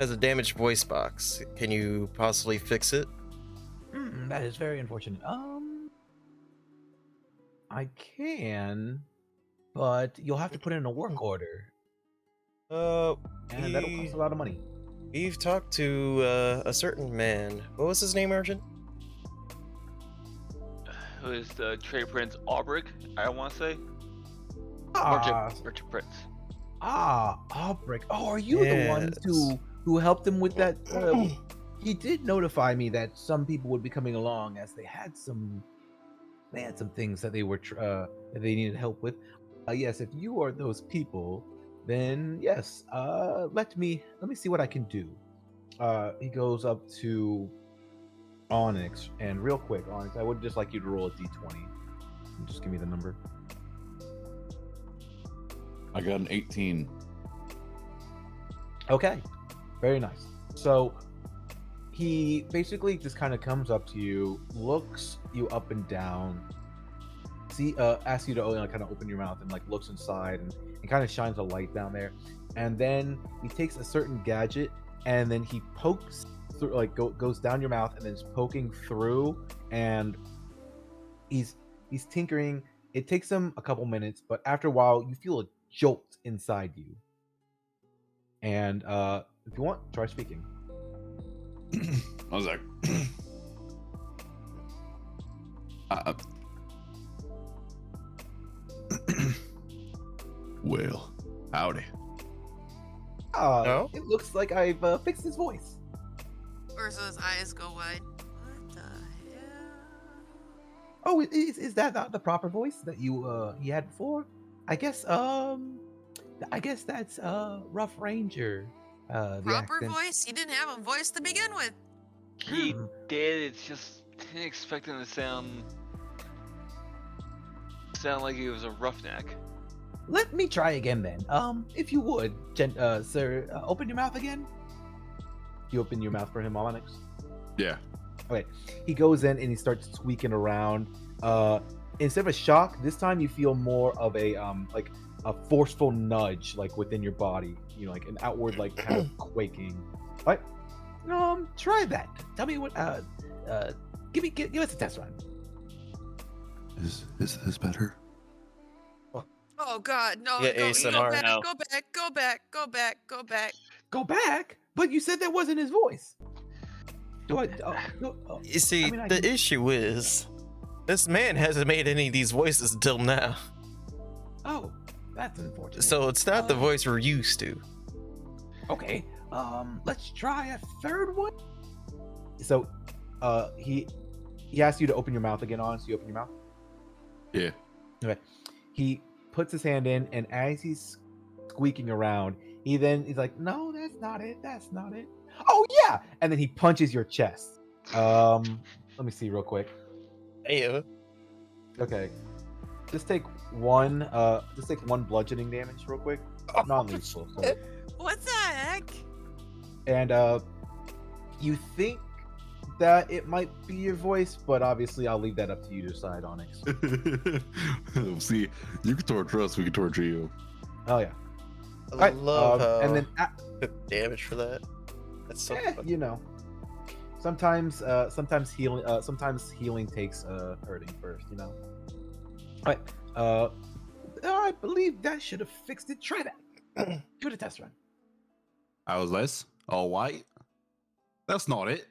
a damaged voice box. Can you possibly fix it? That is very unfortunate. I can, but you'll have to put in a work order, and that'll cost a lot of money. We've talked to a certain man. What was his name, Arjun? Who is the trade prince Aubric, I want to say? Ah, Merchant Prince. Albrecht. Oh, are you the ones who helped him with that? He did notify me that some people would be coming along, as they had some things that they were that they needed help with. Yes, if you are those people, then yes. Let me see what I can do. He goes up to Onyx, and real quick, Onyx, I would just like you to roll a d20. Just give me the number. I got an 18. Okay, very nice. So he basically just kind of comes up to you, looks you up and down, asks you to kind of open your mouth and like looks inside and kind of shines a light down there, and then he takes a certain gadget and then he pokes through, like goes down your mouth and then is poking through, and he's tinkering. It takes him a couple minutes, but after a while you feel a jolt inside you. And if you want, try speaking. I was like, well, howdy. No? It looks like I've fixed his voice. Ursa's eyes go wide. What the hell? Oh, is that not the proper voice that you had before? I guess that's Rough Ranger. The Proper accent. voice? He didn't have a voice to begin with. He did. It's just didn't expect him to sound like he was a roughneck. Let me try again then. If you would, sir, open your mouth again. You open your mouth for him, Onyx. Yeah. Okay. He goes in and he starts squeaking around. Instead of a shock, this time you feel more of a like a forceful nudge, like within your body. You know, like an outward, like kind of quaking. Right? Try that. Tell me what. Give us a test run. Is this better? Oh God, no! Yeah, Go ASMR. back, No. go back, go back, go back, go back. Go back? But you said that wasn't his voice. Do I? You see, I mean, the issue is, this man hasn't made any of these voices until now. Oh, that's unfortunate. So it's not the voice we're used to. Okay. Let's try a third one. So, he asks you to open your mouth again. On, so you open your mouth. Yeah. Okay. He puts his hand in, and as he's squeaking around, he's like, "No, that's not it. That's not it. Oh yeah!" And then he punches your chest. Let me see real quick. Hey, Okay. Just take one bludgeoning damage real quick. Non-lethal. So. What the heck? And you think that it might be your voice, but obviously I'll leave that up to you to decide, Onyx. See, you can torture us, we can torture you. Oh yeah. I Alright, love how and then took damage for that. That's so fun. you know, sometimes healing takes hurting first, you know. Alright, I believe that should have fixed it. Try that. Do the test run. I was this all white. That's not it.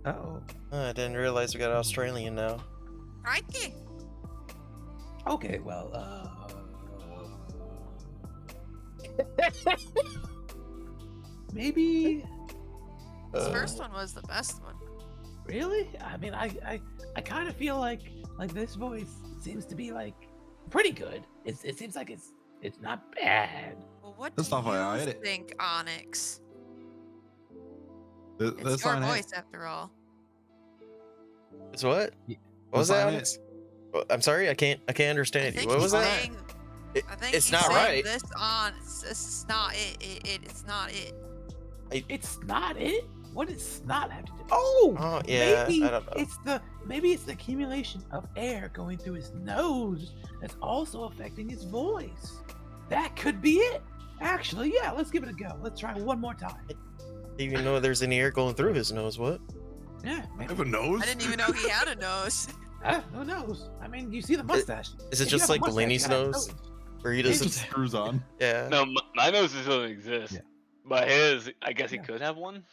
Oh. I didn't realize we got Australian now. Crikey! Okay, well, maybe. This first one was the best one. Really? I mean, I kind of feel like this voice seems to be like pretty good. It seems like it's not bad. Well, what That's do not how I you hit it. think, Onyx? That's It's your not voice, it. after all. It's what? Yeah. What was That's that? not Onyx? I'm sorry, I can't understand you. What was that? saying, It- I think it's he's not saying right. This on, it's not it. It's not it. It's not it. What does snot have to do? Oh, Oh yeah, maybe I don't know. it's the accumulation of air going through his nose that's also affecting his voice. That could be it. Actually, yeah. Let's give it a go. Let's try one more time. Even though there's any air going through his nose, what? Yeah, I maybe. have a nose. I didn't even know he had a nose. Who knows? I mean, you see the mustache. Is it If you just have a like mustache, Bellini's you have a nose? Where he doesn't. Just screws on. Yeah. No, my nose doesn't exist. Yeah. But his, I guess he Yeah. could have one.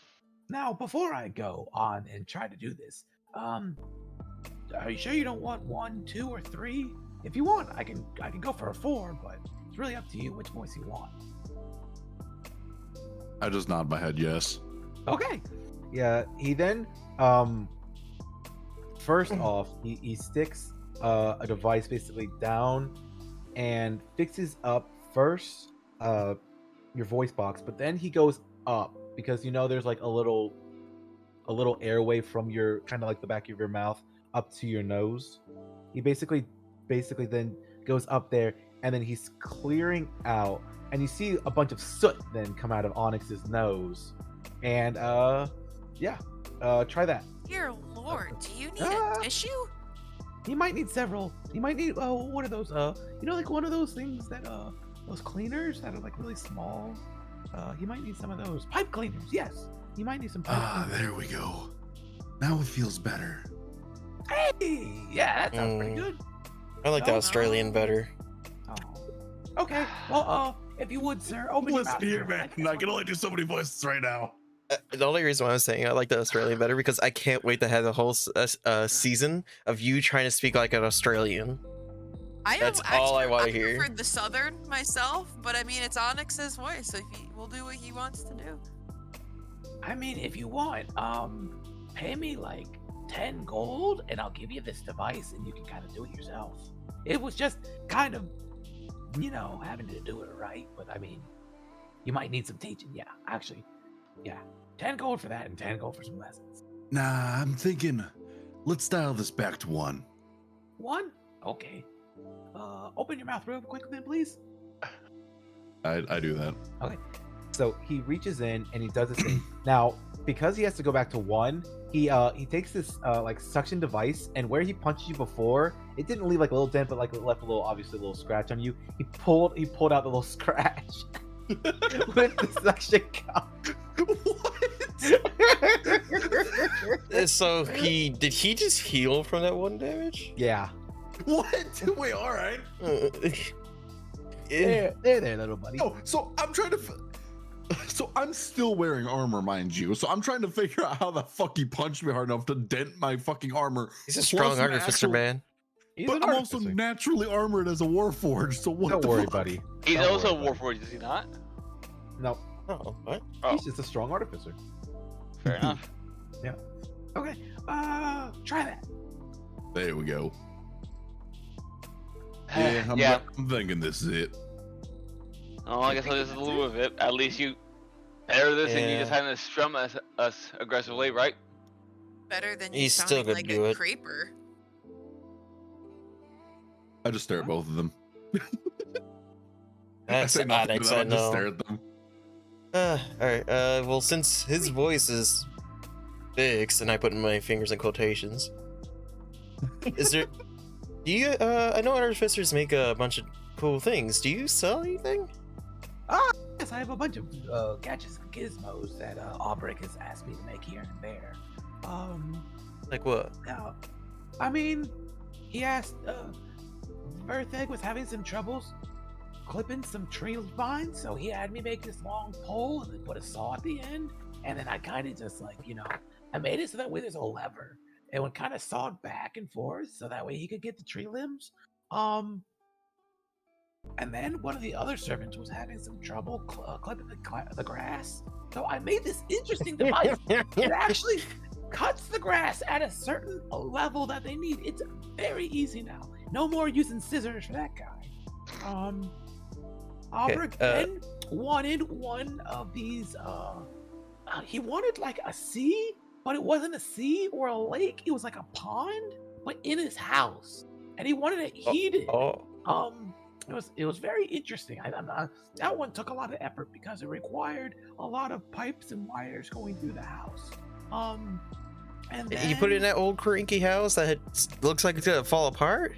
Now, before I go on and try to do this, are you sure you don't want 1, 2, or 3? If you want, I can go for a 4, but it's really up to you which voice you want. I just nod my head yes. Okay. Yeah. He then first off he sticks a device basically down and fixes up first your voice box, but then he goes up because there's like a little airway from your kind of like the back of your mouth up to your nose. He basically then goes up there, and then he's clearing out, and you see a bunch of soot then come out of Onyx's nose. And try that. Dear Lord, do you need Ah. a tissue? He might need several. He might need what are those? Like one of those things that those cleaners that are like really small. He might need some of those pipe cleaners. Yes, he might need some pipe cleaners. There we go. Now it feels better. Hey, yeah, that sounds pretty good. I like the Oh, Australian better. Oh, okay. Well, if you would, sir, open your mouth. Listen here, man. I can only do so many voices right now. The only reason why I'm saying I like the Australian better because I can't wait to have the whole season of you trying to speak like an Australian. That's all I wanna hear. I prefer the Southern myself, but I mean, it's Onyx's voice, so we'll do what he wants to do. I mean, if you want, pay me like 10 gold, and I'll give you this device, and you can kind of do it yourself. It was just kind of, having to do it right, but I mean, you might need some teaching. Yeah, actually, yeah. 10 gold for that, and 10 gold for some lessons. Nah, I'm thinking, let's dial this back to 1. 1? Okay. Open your mouth real quick then, please. I do that. Okay. So he reaches in and he does this thing. Now, because he has to go back to 1, he takes this like suction device, and where he punched you before, it didn't leave like a little dent, but like it left obviously a little scratch on you. He pulled out the little scratch with the suction cup. So did he just heal from that 1 damage? Yeah. What? Wait, all right. There, little buddy. No, so I'm trying to. So I'm still wearing armor, mind you. So I'm trying to figure out how the fuck he punched me hard enough to dent my fucking armor. He's a strong artificer, man. But I'm also naturally armored as a warforged. So what? Don't the worry, fuck? buddy. He's Don't also a worry, buddy. warforged, is he not? No, Oh, what? Oh, he's just a strong artificer. fair enough. Okay. Try that. There we go. Yeah, I'm thinking this is it. Oh, I guess I'll just live with it. At least you better this than you just having to strum us aggressively, right? Better than you He's still sounding gonna like do a it. creeper. I just stare at both of them. That's I say nothing Onyx, to them, I I just know. stare at them. Alright, well, since his voice is fixed, and I put in my fingers in quotations, is there... Do you, I know artificers make a bunch of cool things. Do you sell anything? Yes, I have a bunch of gadgets and gizmos that Aubrek has asked me to make here and there. Like what? Now, I mean, he asked, Earthegg was having some troubles clipping some tree vines, so he had me make this long pole and then put a saw at the end, and then I kind of just like, I made it so that way there's a lever. It would kind of saw it back and forth, so that way he could get the tree limbs. And then one of the other servants was having some trouble clipping the grass. So I made this interesting device. It actually cuts the grass at a certain level that they need. It's very easy now. No more using scissors for that guy. Albert then wanted one of these. He wanted like a sea, but it wasn't a sea or a lake. It was like a pond, but in his house, and he wanted it heated. It was very interesting. That one took a lot of effort because it required a lot of pipes and wires going through the house. And then, You put it in that old cranky house that looks like it's gonna fall apart?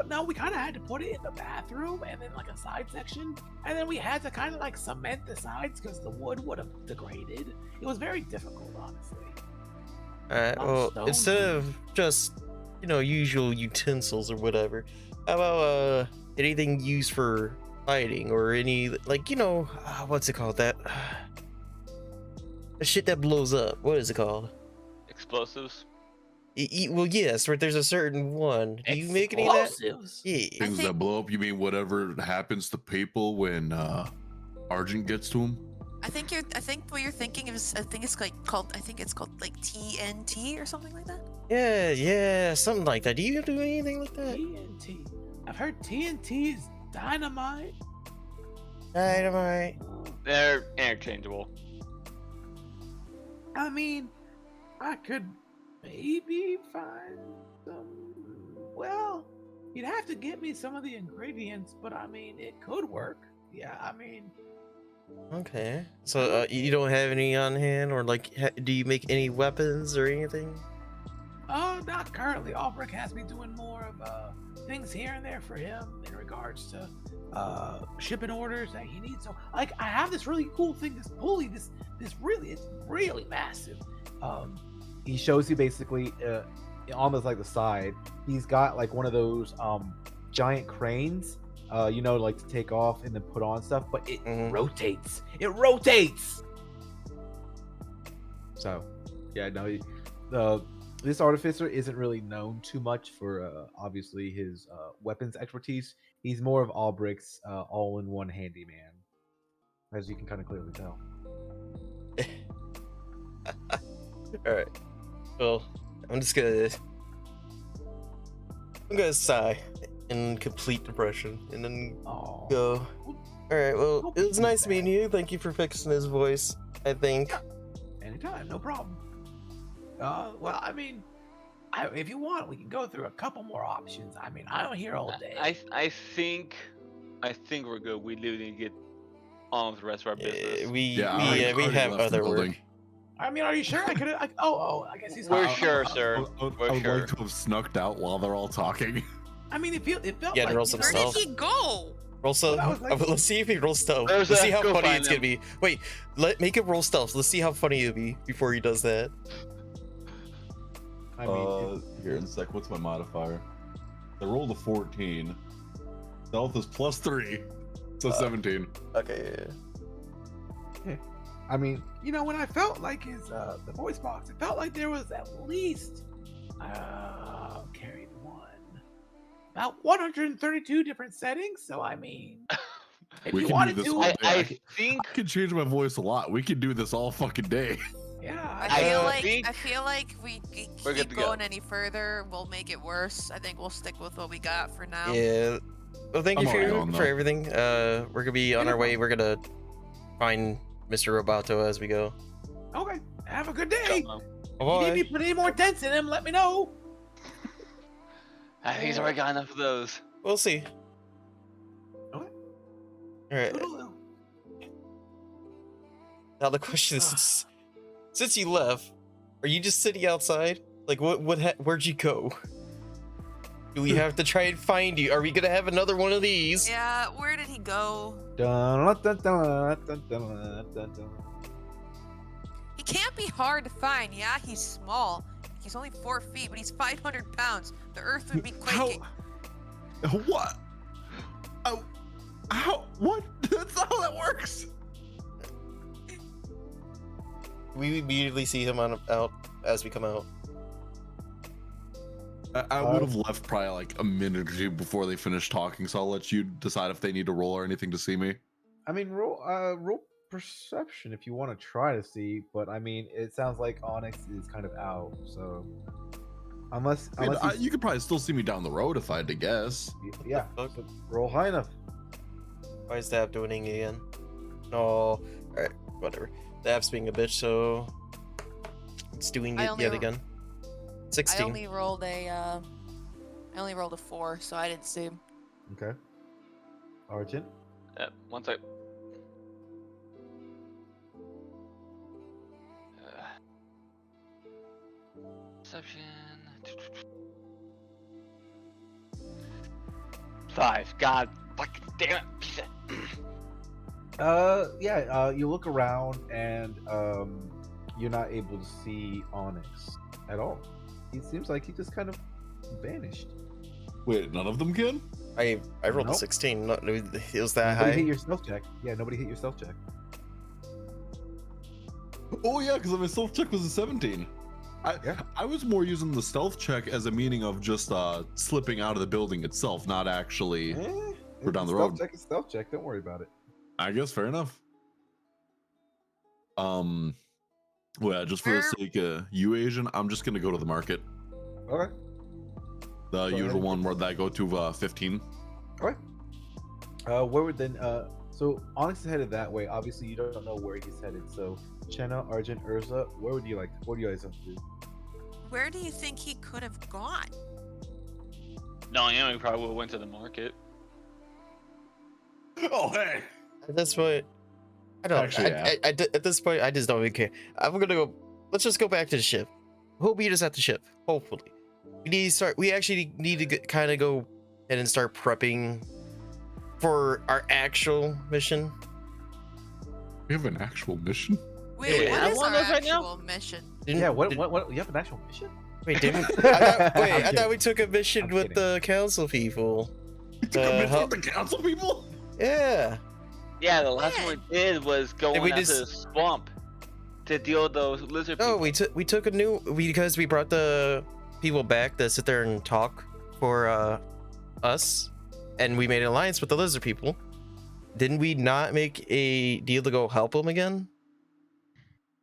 No, we kind of had to put it in the bathroom and then like a side section, and then we had to kind of like cement the sides because the wood would have degraded. It was very difficult, honestly. Alright, well, Stone. instead of just, usual utensils or whatever, how about, anything used for fighting or any, like, what's it called? The shit that blows up. What is it called? Explosives. Well, yes, right, there's a certain one. Do you make any of that? Explosives? Yeah. Things that blow up. You mean whatever happens to people when Argent gets to them? I think what you're thinking is it's called like TNT or something like that. Yeah, something like that. Do you do anything like that? TNT. I've heard TNT is dynamite. Dynamite. They're interchangeable. I mean, I could maybe find some. Well, you'd have to get me some of the ingredients, but I mean, it could work. Yeah, I mean, Okay. So you don't have any on hand, or like, do you make any weapons or anything? not currently. Albrecht has me doing more of things here and there for him in regards to shipping orders that he needs. So, like, I have this really cool thing, this pulley, it's really massive. He shows you basically almost like the side. He's got like one of those giant cranes, like to take off and then put on stuff, but it rotates. It rotates. So, yeah, no, this artificer isn't really known too much for obviously his weapons expertise. He's more of Albrecht's all-in-one handyman, as you can kind of clearly tell. All right. Well, I'm gonna sigh in complete depression and then go. All right. Well, it was nice meeting you. Thank you for fixing his voice. I think. Anytime, no problem. Well, I mean, if you want, we can go through a couple more options. I mean, I'm here all day. I think we're good. We literally need to get on with the rest of our business. We have other work. I mean, are you sure? I guess he's. We're sure, sir. I would We're sure. like to have snuck out while they're all talking. I mean, it felt Yeah, like. roll some Where stealth. did he go? Roll stealth. Let's see if he rolls stealth. There's Let's see that. how Go funny find it's him. gonna be. Wait, make him roll stealth. Let's see how funny it'll be before he does that. I mean, Here in a sec. What's my modifier? I rolled a 14. Stealth is +3, so 17. Okay. Yeah. I mean, When I felt like his the voice box, it felt like there was at least carried one, about 132 different settings. So I mean, if We you can do wanted this to, all day. I think I can change my voice a lot. We can do this all fucking day. yeah. I feel like we we're good keep to go. going any further, we'll make it worse. I think we'll stick with what we got for now. Yeah. Well, thank you I'm already on, for though. everything. We're gonna be on our way. We're gonna find Mr. Roboto as we go. Okay, have a good day. Um, If you need me Bye. to put any more tents in him, let me know. I think he's already got enough of those. We'll see. Okay. All right. Toodaloo. Now the question is, since you left, are you just sitting outside? Like, where'd you go? Do we have to try and find you? Are we gonna have another one of these? Yeah, where did he go? He can't be hard to find. Yeah, he's small. He's only 4 feet, but he's 500 pounds. The earth would be quaking. What? Oh, how? What? That's not how that works. We immediately see him out as we come out. I would have left probably like a minute or two before they finished talking, so I'll let you decide if they need to roll or anything to see me. I mean, roll perception if you want to try to see, but I mean, it sounds like Onyx is kind of out, so unless You could probably still see me down the road if I had to guess. yeah, Fuck. so roll high enough. Why is the app doing it again? No. Alright, whatever. The app's being a bitch, so it's doing I it only yet ro- again. I 16. only rolled a 4, so I didn't see him. Okay. Argent. One sec. Perception. 5. God fucking damn it. Piece of... You look around and you're not able to see Onyx at all. It seems like he just kind of vanished. Wait, none of them can? I rolled a Nope. 16. It was that Nobody high. hit your stealth check. Yeah, nobody hit your stealth check. Oh yeah, because my stealth check was a 17. I was more using the stealth check as a meaning of just slipping out of the building itself, not actually. We're down the road. Stealth check is stealth check. Don't worry about it. I guess fair enough. Well, yeah, just for the sake of you, Asian, I'm just gonna go to the market. Okay. The Go usual ahead. one where I go to 15. All right. Where would then? So Onyx is headed that way. Obviously, you don't know where he's headed. So Chenna, Argent, Urza, where would you like? What do you guys have to do? Where do you think he could have gone? No, you know, we probably would have went to the market. Oh hey. At this point, I don't. Actually, yeah. At this point, I just don't even care. I'm gonna go. Let's just go back to the ship. Who'll meet us at the ship? Hopefully, we need to start. We actually need to kind of go ahead and start prepping for our actual mission. We have an actual mission. Wait, Yeah, what I is want our those right now. actual mission? Didn't- Yeah. did- What? You have an actual mission? Wait, didn't we? I I'm thought kidding. we took a mission I'm with kidding. the council people. You took a mission help- with the council people? Yeah. Yeah, the last one we did was going Did we after just- the swamp to deal with those lizard No, people. we took a new because we brought the people back to sit there and talk for us, and we made an alliance with the lizard people. Didn't we not make a deal to go help them again?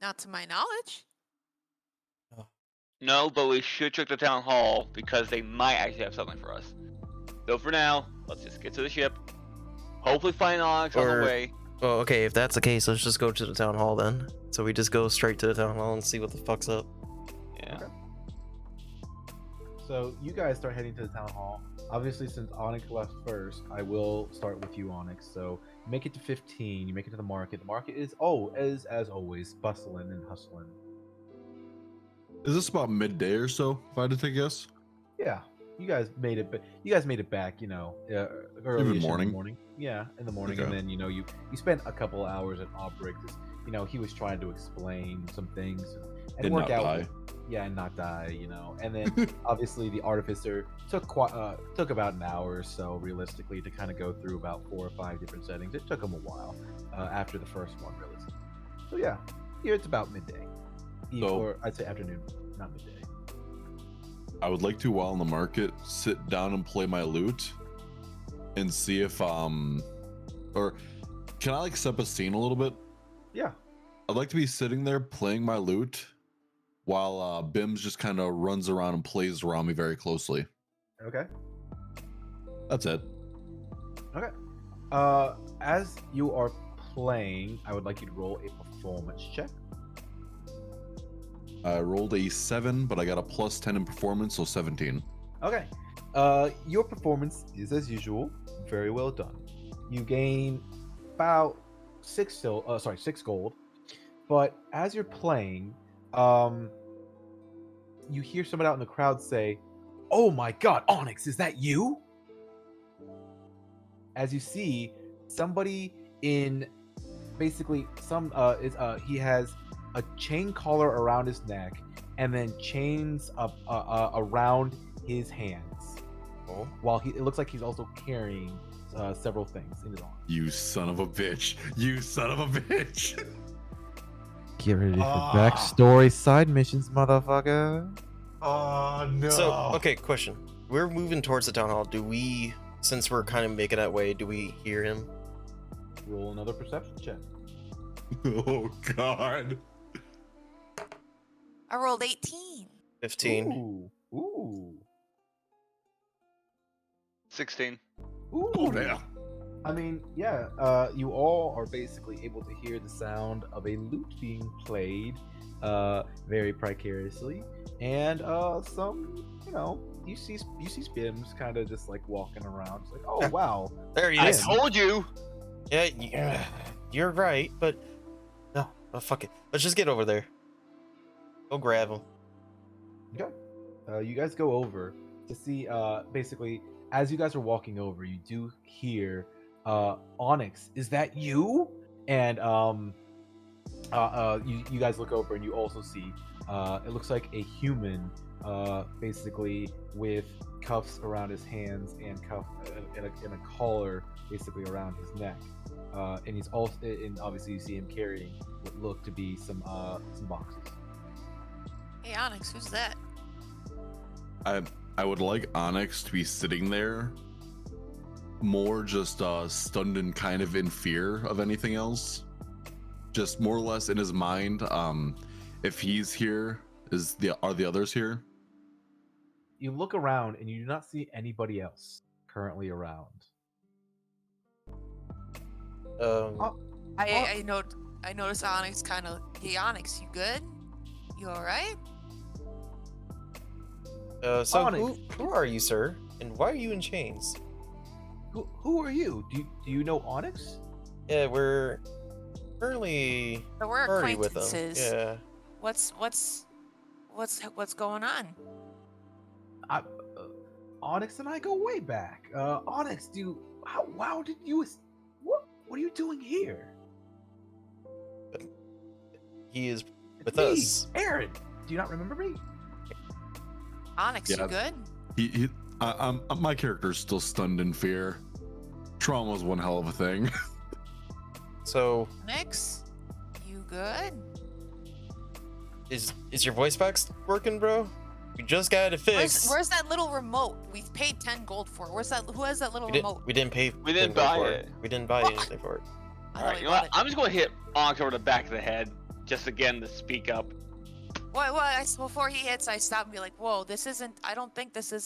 Not to my knowledge. No, but we should check the town hall because they might actually have something for us. So for now, let's just get to the ship. Hopefully find Onyx on Or- the way. Oh, okay. If that's the case, let's just go to the town hall then. So we just go straight to the town hall and see what the fuck's up. Yeah. Okay. So you guys start heading to the town hall. Obviously, since Onyx left first, I will start with you, Onyx. So you make it to 15. You make it to the market. The market is as always bustling and hustling. Is this about midday or so? If I had to take a guess. Yeah, you guys made it. You guys made it back. Early in morning? the morning. Yeah, in the morning, Okay. and then you spent a couple hours at Aubrey because he was trying to explain some things and Did work not out. die. Yeah, and not die. And then obviously the artificer took about an hour or so realistically to kind of go through about 4 or 5 different settings. It took him a while after the first one, realistically. So yeah, here it's about midday, or I'd say afternoon, not midday. I would like to, while in the market, sit down and play my lute and see if or can I like set up a scene a little bit? Yeah. I'd like to be sitting there playing my lute while Bims just kind of runs around and plays around me very closely. Okay. That's it. Okay. As you are playing, I would like you to roll a performance check. I rolled a 7, but I got a plus 10 in performance, so 17. Okay. Your performance is as usual. Very well done. You gain about 6 gold. But as you're playing, you hear someone out in the crowd say, "Oh my God, Onyx, is that you?" As you see, somebody in basically he has a chain collar around his neck and then chains up around his hands. Oh. While it looks like he's also carrying several things in his arm. You son of a bitch. You son of a bitch. Get ready for Ah. backstory side missions, motherfucker. Oh, no. So, okay, question. We're moving towards the town hall. Do we, since we're kind of making that way, do we hear him? Roll another perception check. Oh, God. I rolled 18. 15. Ooh. 16. Ooh. Oh, damn. I mean, yeah, you all are basically able to hear the sound of a lute being played very precariously. And some, you see Spims kind of just like walking around. It's like, oh, wow. There he I is. told you. Yeah, you're right, but no, fuck it. Let's just get over there. Go grab him. Okay. You guys go over to see, basically, as you guys are walking over, you do hear, Onyx, is that you? And you guys look over and you also see, it looks like a human, basically with cuffs around his hands and and a collar basically around his neck. And he's also, and obviously you see him carrying what look to be some boxes. Hey, Onyx, who's that? I would like Onyx to be sitting there more just stunned and kind of in fear of anything else. Just more or less in his mind. If he's here, are the others here? You look around and you do not see anybody else currently around. Oh. I noticed Onyx kind of. Hey, Onyx, you good? You all right? So Onyx. who are you, sir? And why are you in chains? Who are you? Do you know Onyx? Yeah, we're currently So we're party with them. acquaintances. Yeah. What's going on? Onyx and I go way back. Onyx, how did you? What are you doing here? He is It's with me, us. Aaron. Do you not remember me? Onyx, Yeah. you good? My character's still stunned in fear. Trauma's one hell of a thing. So Onyx, you good? is your voice box working, bro? We just got it fixed. Where's that little remote? We've paid 10 gold for. Where's that? Who has that little remote? We didn't pay. We didn't anything buy for it. We didn't buy What? anything for it. I All thought right, we you know bought what? it. I'm just gonna hit Onyx over the back of the head, just again to speak up. Before he hits, I stop and be like, "Whoa, this isn't. I don't think this is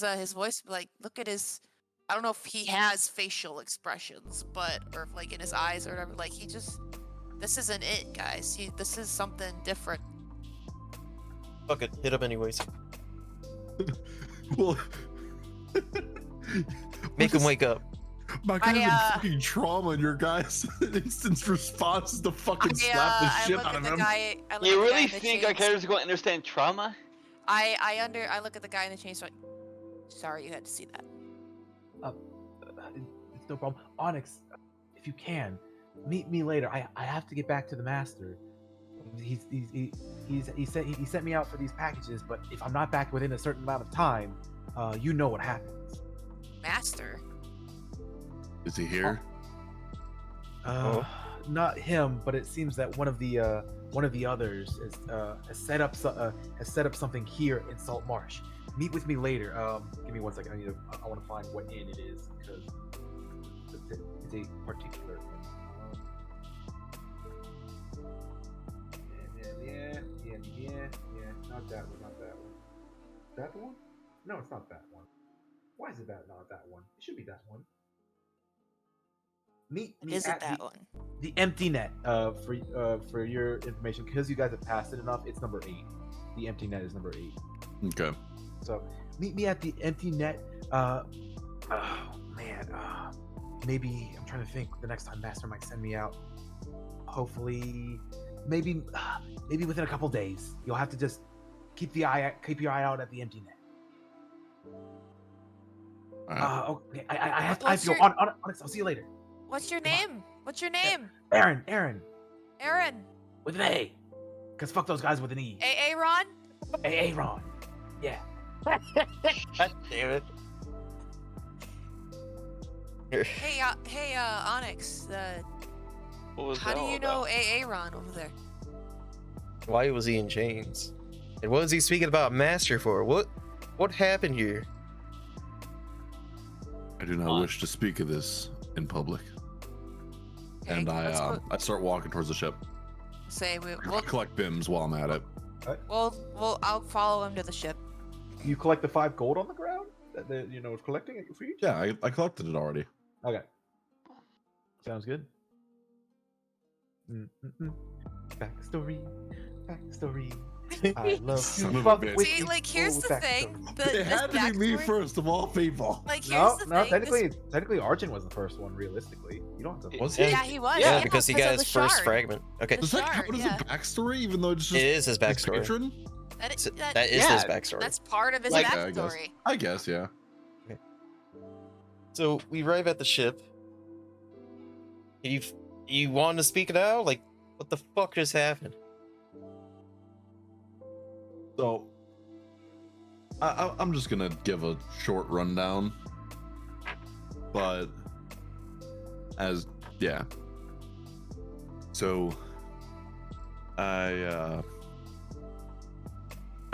his voice. Like, look at his. I don't know if he has facial expressions, but or if, like in his eyes or whatever. Like this isn't it, guys. This is something different. Fuck it, hit him anyways. Well, Make him wake up. My kind of I, fucking trauma, and your guys' instant response is to fucking slap the I shit look out at of the him. guy. I look You at the guy really in the think our chains. characters are going to understand trauma? I look at the guy in the chains. Like, sorry, you had to see that. It's no problem. Onyx, if you can, meet me later. I have to get back to the master. He sent me out for these packages, but if I'm not back within a certain amount of time, you know what happens. Master. Is he here? Not him, but it seems that one of the others has set up something here in Salt Marsh. Meet with me later. Give me 1 second. I want to find what inn it is because it's a particular inn. Yeah. Not that one. That one? No, it's not that one. Why is it not that one? It should be that one. Meet me Is it at that one? the empty net. For your information, because you guys have passed it enough, it's number 8. The empty net is number 8. Okay. So meet me at the empty net. Oh man. Maybe I'm trying to think. The next time Master might send me out. Hopefully, maybe within a couple days. You'll have to just keep your eye out at the empty net. Okay. I have to go. Onyx, I'll see you later. What's your name? What's your name? Aaron. Aaron. With an A. Cause fuck those guys with an E. Aaron. Aaron. Yeah. God damn it. Hey, Onyx. What was How that do all you know about? Aaron over there? Why was he in chains? And what was he speaking about Master for? What happened here? I do not wish to speak of this in public. Okay, And let's go- I start walking towards the ship. We'll Collect bims while I'm at it. I'll follow him to the ship. You collect the 5 gold on the ground that is collecting at your feet. Yeah, I collected it already. Okay. Sounds good. Backstory. I love Son to of a fuck bitch. with See, you. like here's the thing. It had to be me first of all people. Like here's No, the no. thing. Technically, Arjun was the first one. Realistically, you don't have to. Was Yeah, he was. Yeah, because he got of his the first shard. fragment. Okay. The Does that shard, count as yeah. a backstory, even though it's just It is his backstory. patron? That That is Yeah, his backstory. That's part of his Like, I guess. backstory. I guess, yeah. So we arrive at the ship. You want to speak now? Like, what the fuck just happened? So, I'm just gonna give a short rundown, but so I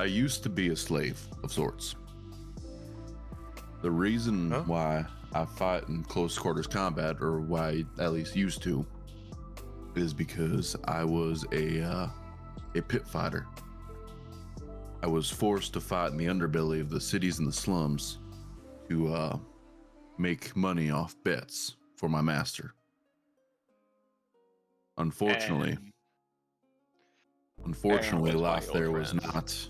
used to be a slave of sorts. The reason Huh? why I fight in close quarters combat, or why I at least used to, is because I was a pit fighter. I was forced to fight in the underbelly of the cities and the slums to make money off bets for my master. Unfortunately, Aaron was my life old there was friend. not.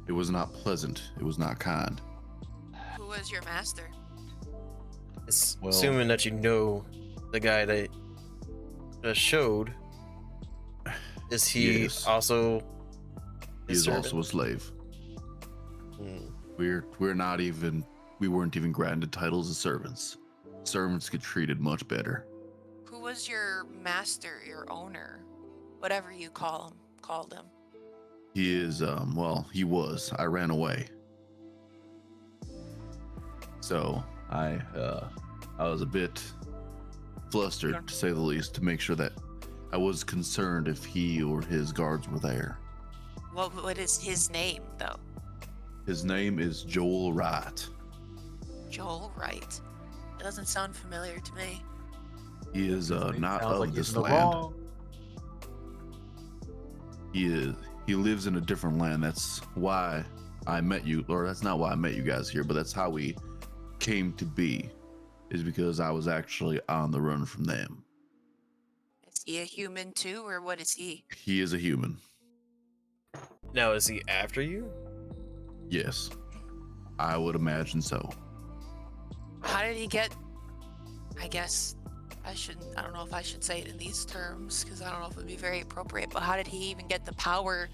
It was not pleasant. It was not kind. Who was your master? Well- Assuming that you know the guy that just showed, is he Yes. also He his is servant? also a slave. Hmm. We're not even. We weren't even granted titles as servants. Servants get treated much better. Who was your master, your owner, whatever you called him? He is. Well, he was. I ran away. So I was a bit flustered, to say the least, to make sure that I was concerned if he or his guards were there. What is his name though? His name is Joel Wright. Joel Wright. That doesn't sound familiar to me. He is His name not sounds of like he's this in the land. wrong. He lives in a different land. That's why I met you, or that's not why I met you guys here, but that's how we came to be, is because I was actually on the run from them. Is he a human too, or what is he? He is a human. Now, is he after you? Yes, I would imagine so. How did he get? I guess I don't know if I should say it in these terms because I don't know if it would be very appropriate. But how did he even get the power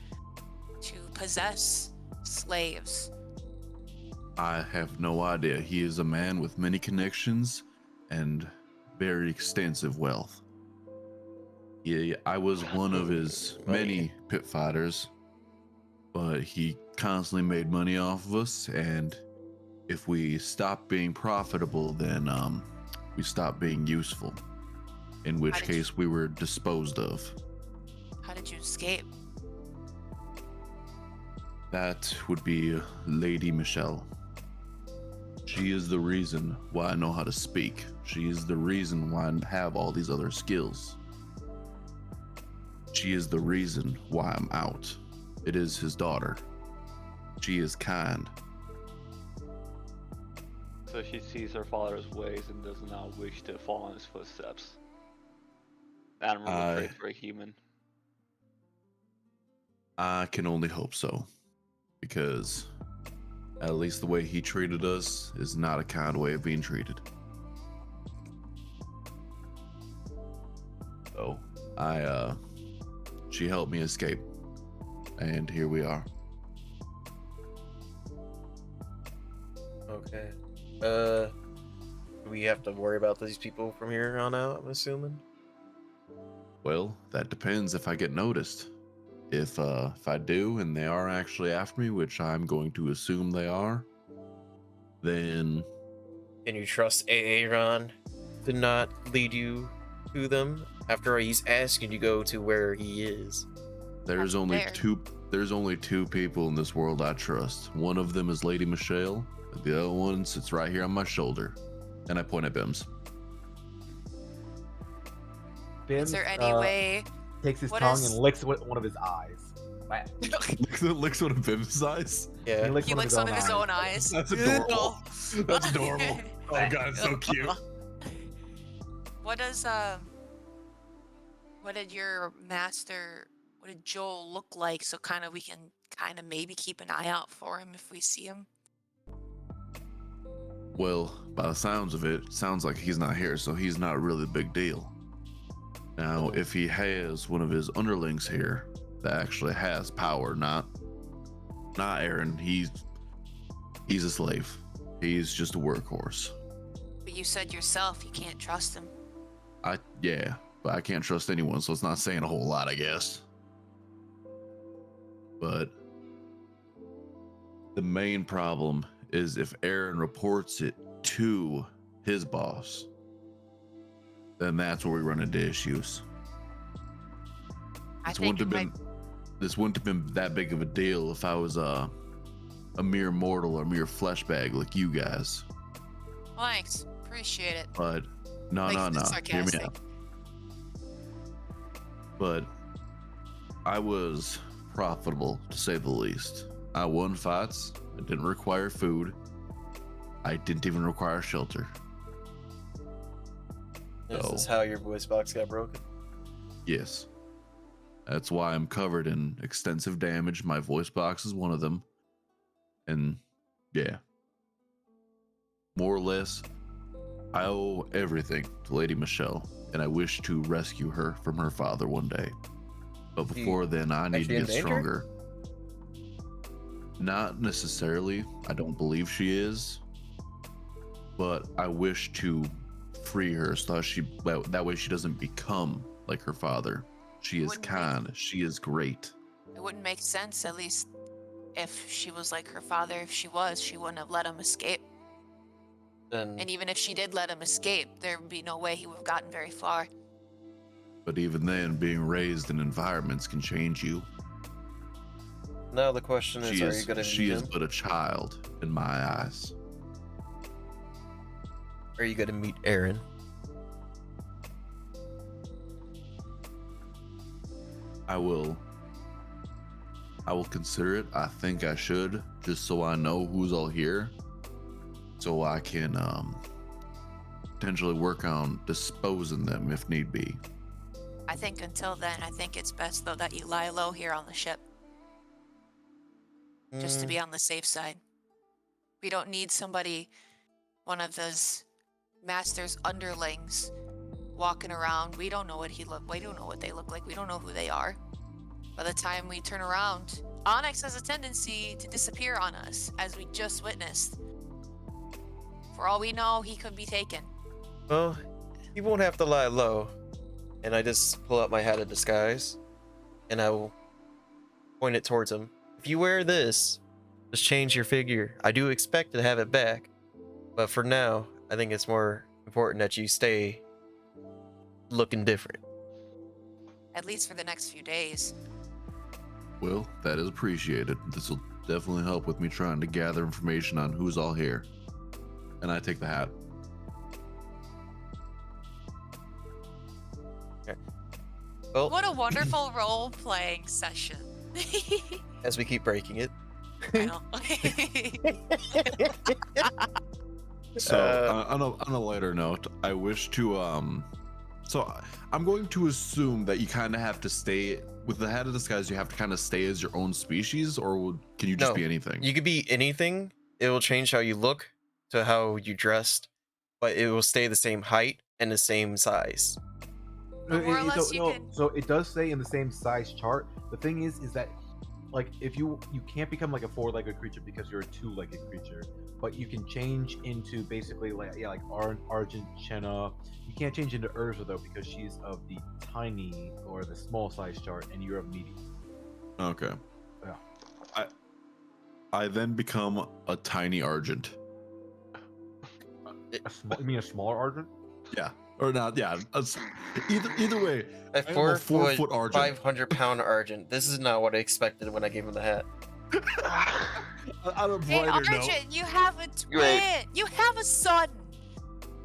to possess slaves? I have no idea. He is a man with many connections and very extensive wealth. I was one of his many pit fighters, but he constantly made money off of us, and if we stopped being profitable, then we stopped being useful, in which How did case we were disposed of. How did you escape? That would be Lady Michelle. She is the reason why I know how to speak. She is the reason why I have all these other skills. She is the reason why I'm out. It is his daughter. She is kind. So she sees her father's ways and does not wish to follow in his footsteps. Admirable trait for a human. I can only hope so, because at least the way he treated us is not a kind way of being treated. So she helped me escape, and here we are. Okay. Do we have to worry about these people from here on out, I'm assuming? Well, that depends if I get noticed. If I do and they are actually after me, which I'm going to assume they are, then Can you trust Aaron to not lead you to them after he's asking you to go to where he is? there's That's only fair. two people in this world I trust. One of them is Lady Michelle, and the other one sits right here on my shoulder. And I point at Bims. Is there any way? Takes his what tongue is- and licks one of his eyes. Bam. Licks one of Bim's eyes. Yeah. He licks He one of licks his one own of his eyes. own eyes. That's adorable. That's adorable. Oh god, it's so cute. What does what did your master, what did Joel look like, so kind of we can kind of maybe keep an eye out for him if we see him? Well, by the sounds of it, sounds like he's not here, so he's not really a big deal. Now, if he has one of his underlings here that actually has power, not Aaron, he's a slave. He's just a workhorse. But you said yourself you can't trust him. Yeah, but I can't trust anyone, so it's not saying a whole lot, I guess. But the main problem is if Aaron reports it to his boss, then that's where we run into issues. I This think wouldn't it have been this wouldn't have been that big of a deal if I was a mere mortal or mere flesh bag like you guys. Thanks, appreciate it. But no, Like, no. Hear me sarcastic. out. But I was profitable, to say the least. I won fights. I didn't require food. I didn't even require shelter. Is So- this how your voice box got broken? Yes. That's why I'm covered in extensive damage. My voice box is one of them. And yeah. More or less, I owe everything to Lady Michelle, and I wish to rescue her from her father one day. But before then, I need to actually in get danger? stronger. Not necessarily. I don't believe she is. But I wish to free her so that way she doesn't become like her father. She is Wouldn't make- kind. She is great. It wouldn't make sense, at least if she was like her father. If she was, she wouldn't have let him escape. Then And even if she did let him escape, there would be no way he would have gotten very far. But even then, being raised in environments can change you. now the question is, are you gonna She meet is him? but a child in my eyes. Are you gonna meet Aaron? I will consider it. I think I should, just so I know who's all here, so I can potentially work on disposing them if need be. I think until then, I think it's best though that you lie low here on the ship, just to be on the safe side. We don't need somebody, one of those master's underlings, walking around. We don't know what we don't know what they look like. We don't know who they are. By the time we turn around, Onyx has a tendency to disappear on us, as we just witnessed. For all we know, he could be taken. Well, you won't have to lie low. And I just pull out my hat of disguise, and I will point it towards him. If you wear this, just change your figure. I do expect to have it back, but for now, I think it's more important that you stay looking different. At least for the next few days. Well, that is appreciated. This will definitely help with me trying to gather information on who's all here. And I take the hat. Well, What a wonderful role-playing session. as we keep breaking it. I know. So on a lighter note, I wish to so I'm going to assume that you kind of have to stay with the hat of disguise. You have to kind of stay as your own species, or can you just No, be anything? You could be anything. It will change how you look to how you dressed, but it will stay the same height and the same size. But more or less you can- So it does stay in the same size chart. The thing is that like if you can't become like a four-legged creature because you're a two-legged creature, but you can change into basically like Argentina. You can't change into Urza though because she's of the tiny or the small size chart, and you're of medium. Okay. Yeah. I then become a tiny Argent. You mean a smaller Argent? Yeah. Or not, yeah. Either way, A I am 4 a 4 foot Argent. 500-pound Argent. This is not what I expected when I gave him the hat. On a Hey, brighter note, Arjun, you have a twin. Great. You have a son.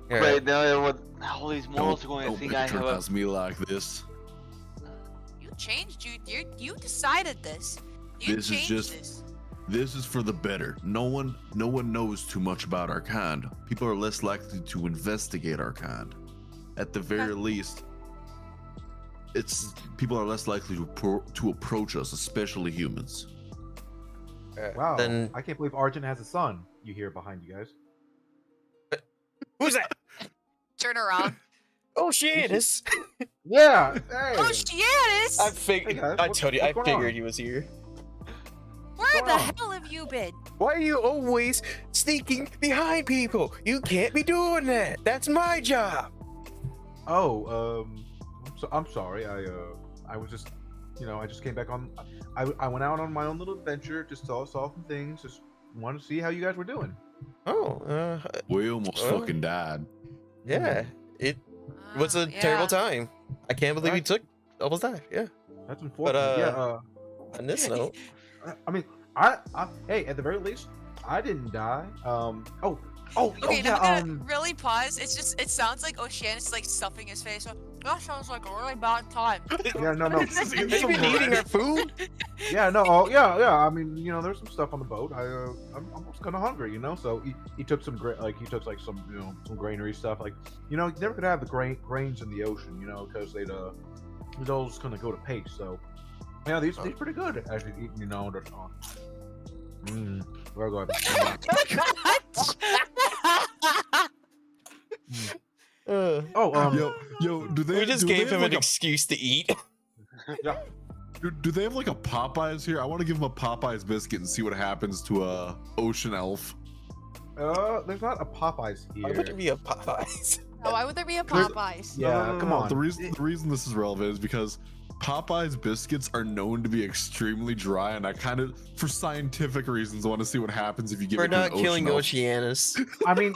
Here, Right now, everyone, all these mortals are going to don't think I have a. patronize me like this. You changed. You decided this. You This is changed just- this. This is for the better. No one knows too much about our kind. People are less likely to investigate our kind. At the very least, people are less likely to approach us, especially humans. Wow. Then I can't believe Argent has a son. You hear behind you guys. who's that? Turn around. Oh, Shannis. Yeah. Hey. Oh, Giannis! I Hey, guys, I what- told you, I what's going figured on? he was here. Where going the on? hell have you been? Why are you always sneaking behind people? You can't be doing that. That's my job. Oh, I'm sorry. I was just, I just came back on. I went out on my own little adventure. Just saw some things. Just wanted to see how you guys were doing. Oh, We almost Well. fucking died. yeah. It was Oh, a terrible yeah. time. I can't believe we Right. took almost died. Yeah. That's unfortunate. On this note, I mean, hey, at the very least, I didn't die. Oh, Okay, yeah. now I'm gonna really pause. It sounds like Oceanus like stuffing his face. That sounds like a really bad time. Yeah, no. This is Have you been eating our food? Yeah, no. Oh, yeah. I mean, there's some stuff on the boat. I'm almost kind of hungry, So he took some some some granary stuff. Like, you never could have the grains in the ocean, because they'd all just kind of go to paste. So yeah, these pretty good actually eating, they're very good. Yo, do they? We just do they gave have him an like excuse to eat. Yeah. Do they have like a Popeyes here? I want to give him a Popeyes biscuit and see what happens to a ocean elf. There's not a Popeyes here. Why would there be a Popeyes? Oh, why would there be a Popeyes? Yeah, come on. The reason this is relevant is because Popeyes biscuits are known to be extremely dry, and I kind of, for scientific reasons, want to see what happens if you give We're it to not an killing ocean elf. Oceanus. I mean,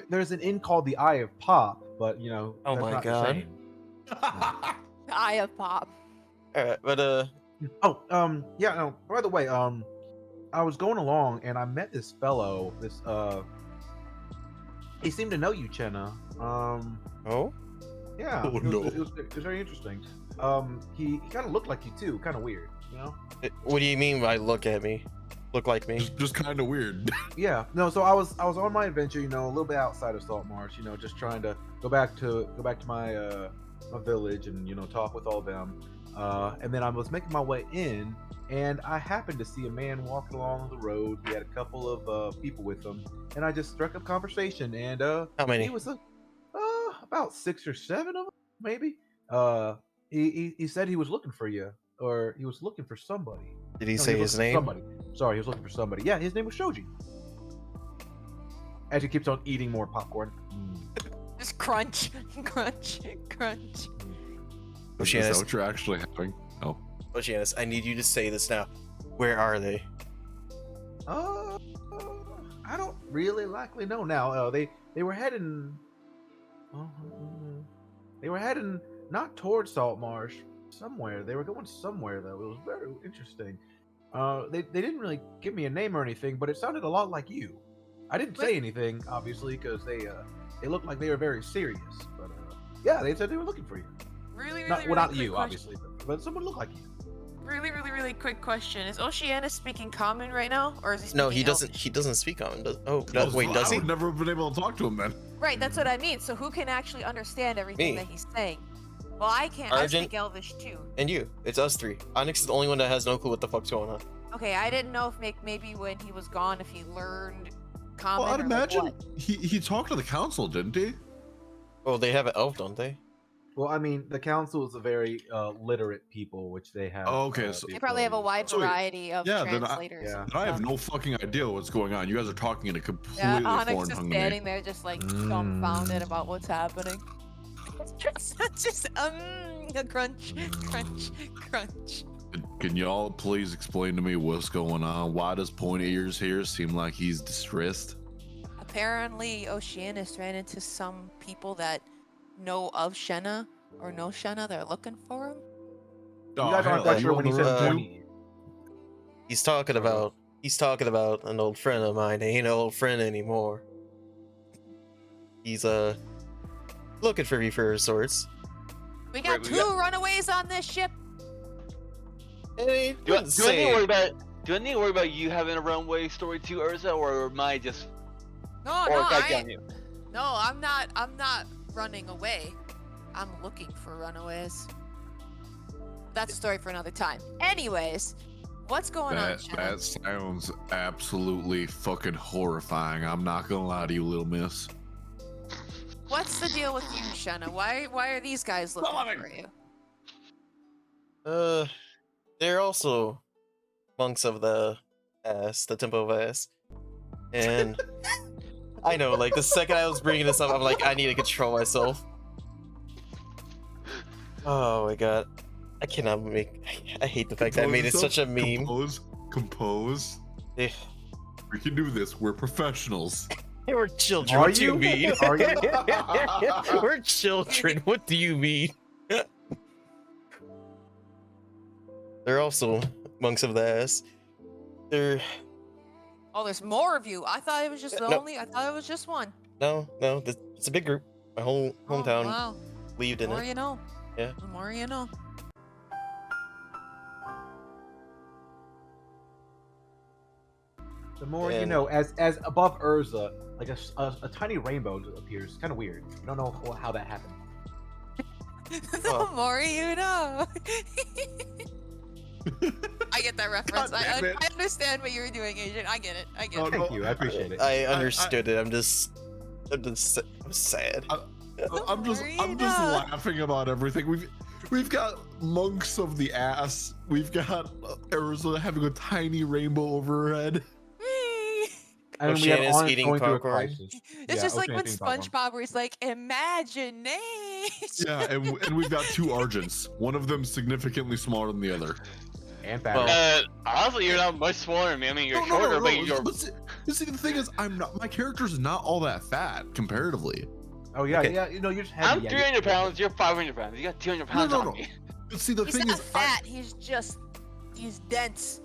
there's an inn called the Eye of Pop, but Oh that's my not the God. same. The Eye of Pop. Alright, but Yeah. No. By the way, I was going along and I met this fellow. He seemed to know you, Chenna. oh, Yeah. Oh, no. It was very interesting. He kind of looked like you too. Kind of weird, what do you mean by look at me? Look like me? Just kind of weird. Yeah. No. So I was on my adventure, a little bit outside of Saltmarsh, just trying to go back to my my village and talk with all them. And then I was making my way in, and I happened to see a man walking along the road. He had a couple of people with him, and I just struck up conversation. And How many? he was about 6 or 7 of them, maybe. He said he was looking for you, or he was looking for somebody. Did he No, say was his looking for name? Somebody. Sorry, he was looking for somebody. Yeah, his name was Shoji. As he keeps on eating more popcorn. Just crunch, crunch, crunch. Is that Oceanus, what you're actually having? Oh. Oceanus, I need you to say this now. Where are they? I don't really likely know now. They were heading. They were heading not towards Saltmarsh, somewhere. They were going somewhere though. It was very interesting. They didn't really give me a name or anything, but it sounded a lot like you. I didn't say anything, obviously, because they looked like they were very serious. But yeah, they said they were looking for you. Really, really, Not, really well, not quick you, question. obviously, but someone looked like you. Really, really, really quick question: is Oceanus speaking Common right now, or is he? No, speaking he doesn't. Elvish? He doesn't speak common. Oh, no, wait, does I he? would never have been able to talk to him then. Right, that's what I mean. So who can actually understand everything Me. that he's saying? Well, I can't. Argent. I speak Elvish too. And you. It's us three. Onyx is the only one that has no clue what the fuck's going on. Okay, I didn't know if maybe when he was gone, if he learned Common. Well, I'd or like imagine what. he talked to the council, didn't he? Oh, they have an elf, don't they? Well, I mean, the council is a very literate people, which they have. Oh, okay, so- the They probably have a ability- wide So, variety of yeah, then translators. yeah. and I have stuff. no fucking idea what's going on. You guys are talking in a completely Yeah, Onyx foreign just tongue to me. standing there, just like dumbfounded about what's happening. just crunch, crunch, crunch. Can y'all please explain to me what's going on? Why does Point Ears here seem like he's distressed? Apparently, Oceanus ran into some people that know of Shenna or know Shenna. They're looking for him. You guys aren't that sure when he said Uh, 20. He's talking about an old friend of mine. He ain't an old friend anymore. He's looking for me for sorts. We got Wait, two runaways on this ship. And he Do I, didn't do I need to say worry about? Do I need to worry about you having a runway story too, Urza, or am I just? No, or no, guy I down you? no, I'm not. I'm not running away. I'm looking for runaways. That's a story for another time. Anyways, what's going on, Shenna? That sounds absolutely fucking horrifying. I'm not gonna lie to you, little miss. What's the deal with you, Shenna? Why are these guys looking for you? they're also monks of the Temple of Ass. And I know, like, the second I was bringing this up, I'm like, I need to control myself. Oh my god. I cannot make. I hate the fact that I made it such a meme. Compose. Eh, We can do this. We're professionals. We're children. Are What do you you? mean? Are you? We're children. What do you mean? They're also monks of the ass. They're Oh, there's more of you. I thought it was just the No. only. I thought it was just one. No, it's a big group. My whole hometown Oh, wow. believed The in more it. you know. Yeah. The more you know. The more you And- know, as above Urza, like a tiny rainbow appears. Kind of weird. I don't know how that happened. The Oh. more you know. I get that reference. God damn it. I understand what you were doing, Agent. I get it. I get Oh, it. Thank you. I appreciate it. I understood it. I'm sad. I'm just Marina. laughing about everything. We've got monks of the ass. We've got Arizona having a tiny rainbow over her head. Whee! I mean, we have Oceana's Honest eating going through a popcorn. crisis. It's Yeah, just like when Oceana's eating popcorn. SpongeBob, where he's like, imagination. Yeah, and we've got two Argents. One of them significantly smaller than the other. And fatter. Well, Honestly, you're not much smaller than me. I mean, you're shorter, but you're. But see, the thing is, my character's not all that fat comparatively. Oh yeah, okay. yeah. You know, you're just heavy. I'm yeah, 300 pounds. You're 500 pounds. You got 200 pounds No, on no. me. But see, the He's thing not is, fat. He's dense.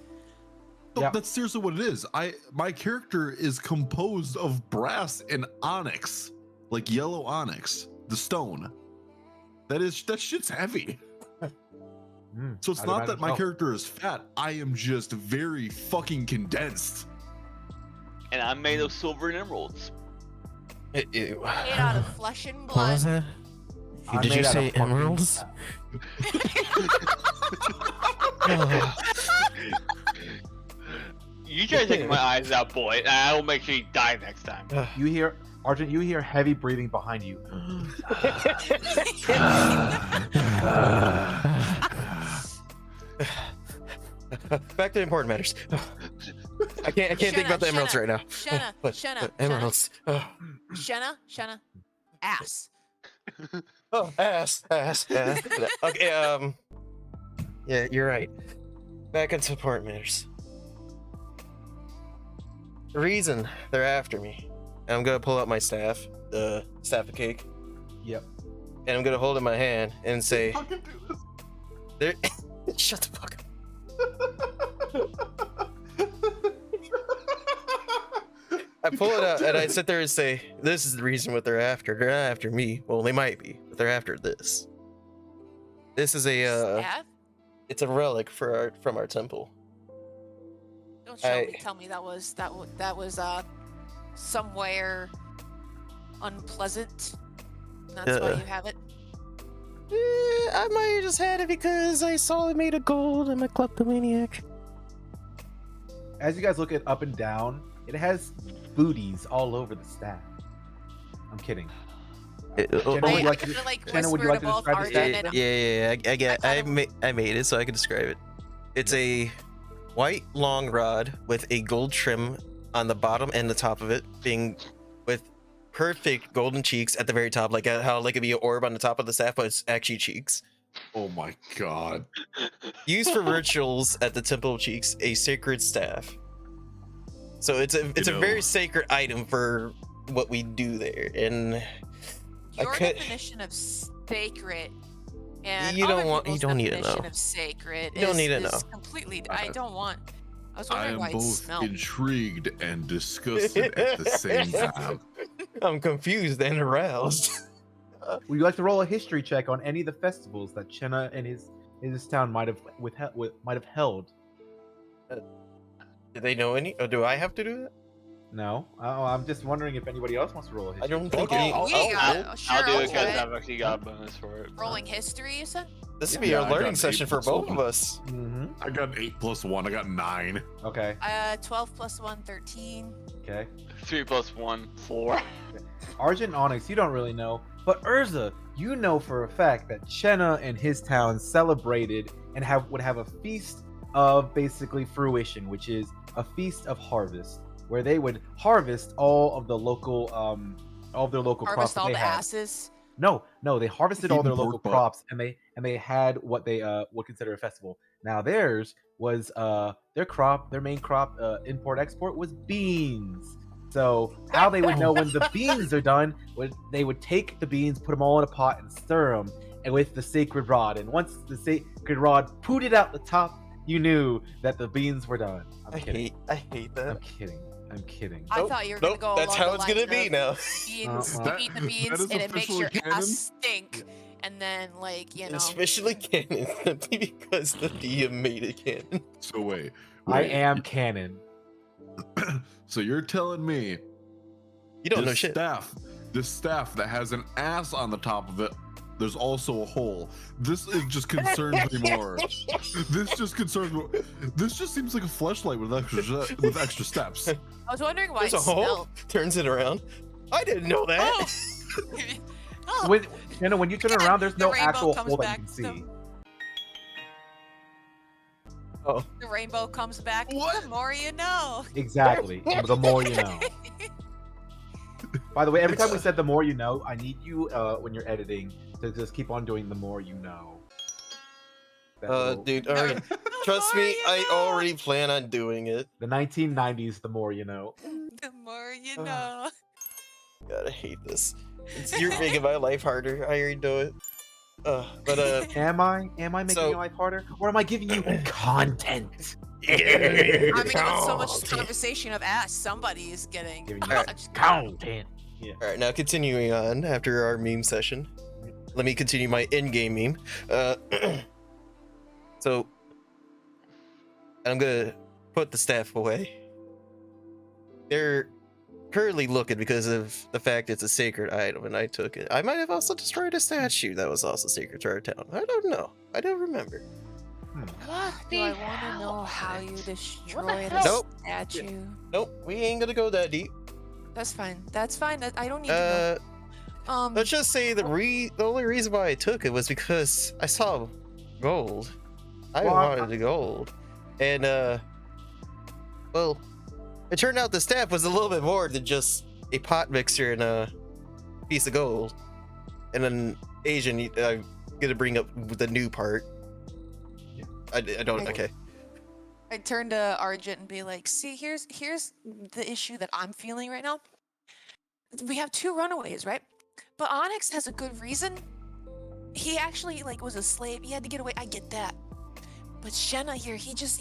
No, Yeah. that's seriously what it is. My character is composed of brass and onyx, like yellow onyx, the stone. That shit's heavy. So it's I'd not imagine that my so. character is fat. I am just very fucking condensed. And I'm made of silver and emeralds. Ew. Made out of flesh and What was blood. that? I'm Did you made out say of fucking- emeralds? You try to take my eyes out, boy, and I will make sure you die next time. You hear, Argent? You hear heavy breathing behind you. Back to important matters. I can't think about the emeralds right now. Shenna, What? Shenna, Emeralds. Oh. Shenna, ass. Oh, ass. Okay, yeah, you're right. Back into important matters. The reason they're after me, and I'm gonna pull out my staff, the staff of cake, Yep. and I'm gonna hold it in my hand and say, Fucking do this. "There." Shut the fuck up. I pull it out and I sit there and say, "This is the reason what they're after. They're not after me. Well, they might be, but they're after this. This is a Staff? it's a relic from our temple. Don't tell me that was somewhere unpleasant. And that's why you have it. I might have just had it because I saw it made of gold. I'm a kleptomaniac. As you guys look at up and down, it has booties all over the staff. I'm kidding. Jenna, would I you like to, feel like Jenna, would you whisper like to to both describe the Arjun staff? and I get. I kinda- I made it so I can describe it. It's a white long rod with a gold trim on the bottom and the top of it, being with perfect golden cheeks at the very top, like how like it'd be an orb on the top of the staff, but it's actually cheeks. Oh my god. Used for rituals at the Temple of Cheeks, a sacred staff. So it's a know. very sacred item for what we do there, and I Your could. definition of sacred and You don't other want- you people's don't need to definition know. of sacred You don't is, need to is know. completely. I don't want. I was I wondering am why it both smelled. intrigued and disgusted at the same time. I'm confused and aroused. Would you like to roll a history check on any of the festivals that Chenna and his town might have held? Do they know any? Or do I have to do that? No. Oh, I'm just wondering if anybody else wants to roll a history. I don't check. think Okay, any. I'll- we I'll- got- sure, I'll do it okay. because I've actually got a bonus for it. Rolling history, you said? This would be Yeah, a I got learning an session 8 for plus both 1. of us. Mm-hmm. I got an 8 plus 1. I got 9. Okay. 12 plus 1, 13. Okay. 3 plus 1, 4. Argent and Onyx, you don't really know, but Urza, you know for a fact that Chenna and his town celebrated and would have a feast of basically fruition, which is a feast of harvest, where they would harvest all of their local crops Harvest that all they the had. asses. No, they harvested all Eating their local pork butt. crops, and they had what they would consider a festival. Now theirs was their main crop, import export, was beans. So how they would know when the beans are done, they would take the beans, put them all in a pot, and stir them, and with the sacred rod. And once the sacred rod pooted out the top, you knew that the beans were done. I'm kidding. I hate I'm that. kidding. I'm kidding. I Nope, thought you were nope, gonna go that's along how the it's gonna lines be of now. beans, Well, eat the that beans, is and it makes officially your canon? ass stink, and then like you know. It's officially canon simply because the DM made it canon. So wait. I am canon. So you're telling me You don't know this shit. staff that has an ass on the top of it, there's also a hole. This is just concerns me more. This just concerns me. This just seems like a fleshlight with extra steps. I was wondering why There's a it hole. smelled. Turns it around. I didn't know that. Oh. Oh, When you turn and around, there's the no rainbow actual comes hole that you back can to see. them. Oh, The rainbow comes back. What? The more you know. Exactly. The more you know. By the way, every time we said the more you know, I need you when you're editing to just keep on doing the more you know. That little- dude, alright. Trust more me, you I know. already plan on doing it. The 1990s, the more you know. The more you know. God, I hate this. You're making my life harder. I already know it. But Am I making So- your life harder, or am I giving you content? I mean, with so much conversation of ass, somebody is getting. Giving you touched. content. all right, now continuing on after our meme session. Let me continue my in-game meme. So I'm gonna put the staff away. They're currently looking because of the fact it's a sacred item and I took it. I might have also destroyed a statue that was also sacred to our town. I don't know. I don't remember. Do I want to know how you destroyed hell? a Nope. statue? Nope, we ain't gonna go that deep. That's fine. That's fine. I don't need to know. Let's just say the only reason why I took it was because I saw gold. I Well, wanted the gold. And well, it turned out the staff was a little bit more than just a pot mixer and a piece of gold. And then Asian, I'm gonna bring up the new part. I don't. Okay. I turn to Argent and be like, "See, here's the issue that I'm feeling right now. We have two runaways, right? But Onyx has a good reason. He actually like was a slave. He had to get away. I get that. But Shenna here, he just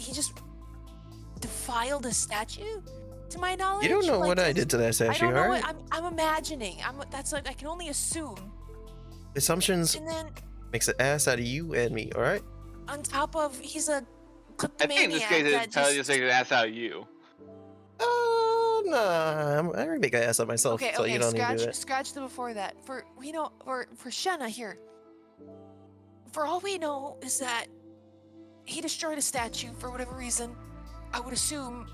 defiled a statue. To my knowledge, You don't know like, what I did to that I statue, don't know. alright? I'm imagining. That's like I can only assume. Assumptions And then makes an ass out of you and me, alright? on top of he's a I kleptomaniac think in this case, that it's probably just just taking an ass out of you. Nah, I already make an ass of myself, Okay, so okay, you don't need to do that. scratch the before that. For Shenna here. For all we know is that he destroyed a statue for whatever reason. I would assume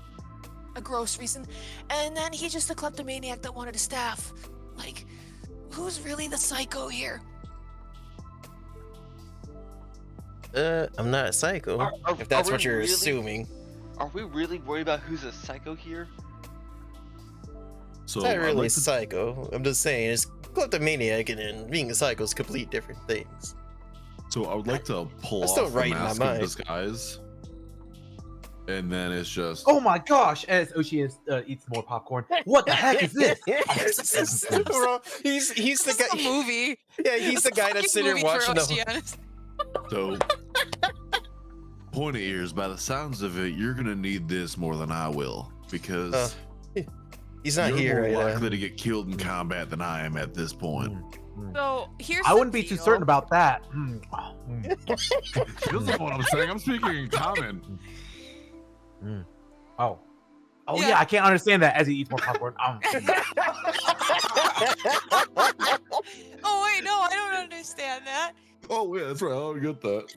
a gross reason. And then he's just a kleptomaniac that wanted a staff. Like, who's really the psycho here? I'm not a psycho, if that's are what we you're really- assuming. Are we really worried about who's a psycho here? So It's not I'd really like to- psycho. I'm just saying, it's kleptomaniac and then being a psycho is complete different things. So I would like to pull That's off still the right in my mask mind. of disguise, and then it's just Oh my gosh! As Oshi eats more popcorn. What the heck is this? Bro, he's the This is a guy. movie. Yeah, he's the guy that's sitting there watching the. so. Pointy ears. By the sounds of it, you're gonna need this more than I will because He's not you're here more right now. likely to get killed in combat than I am at this point. So here's I the wouldn't be too deal. certain about that. She doesn't know what I'm saying. I'm speaking in common. Oh. Oh Yeah. yeah, I can't understand that as he eats more popcorn. Oh wait, no, I don't understand that. Oh yeah, that's right. I don't get that.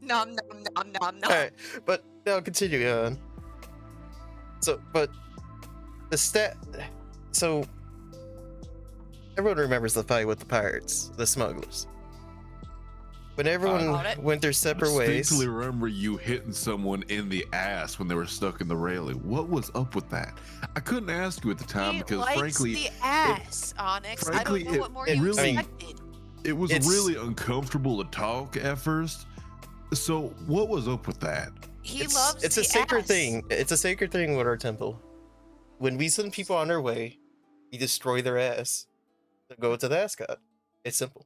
Nom nom nom nom nom. Alright, but now continuing on. So, but the so everyone remembers the fight with the pirates, the smugglers. When everyone Got it. went their separate I ways. distinctly remember you hitting someone in the ass when they were stuck in the railing. What was up with that? I couldn't ask you at the time He because likes frankly, the ass, Onyx. frankly, I don't know what more it you really- expected. it was It's- really uncomfortable to talk at first. So what was up with that? He it's, loves it's the a sacred ass. thing. It's a sacred thing with our temple. When we send people on their way, we destroy their ass to go to the ass god. It's simple.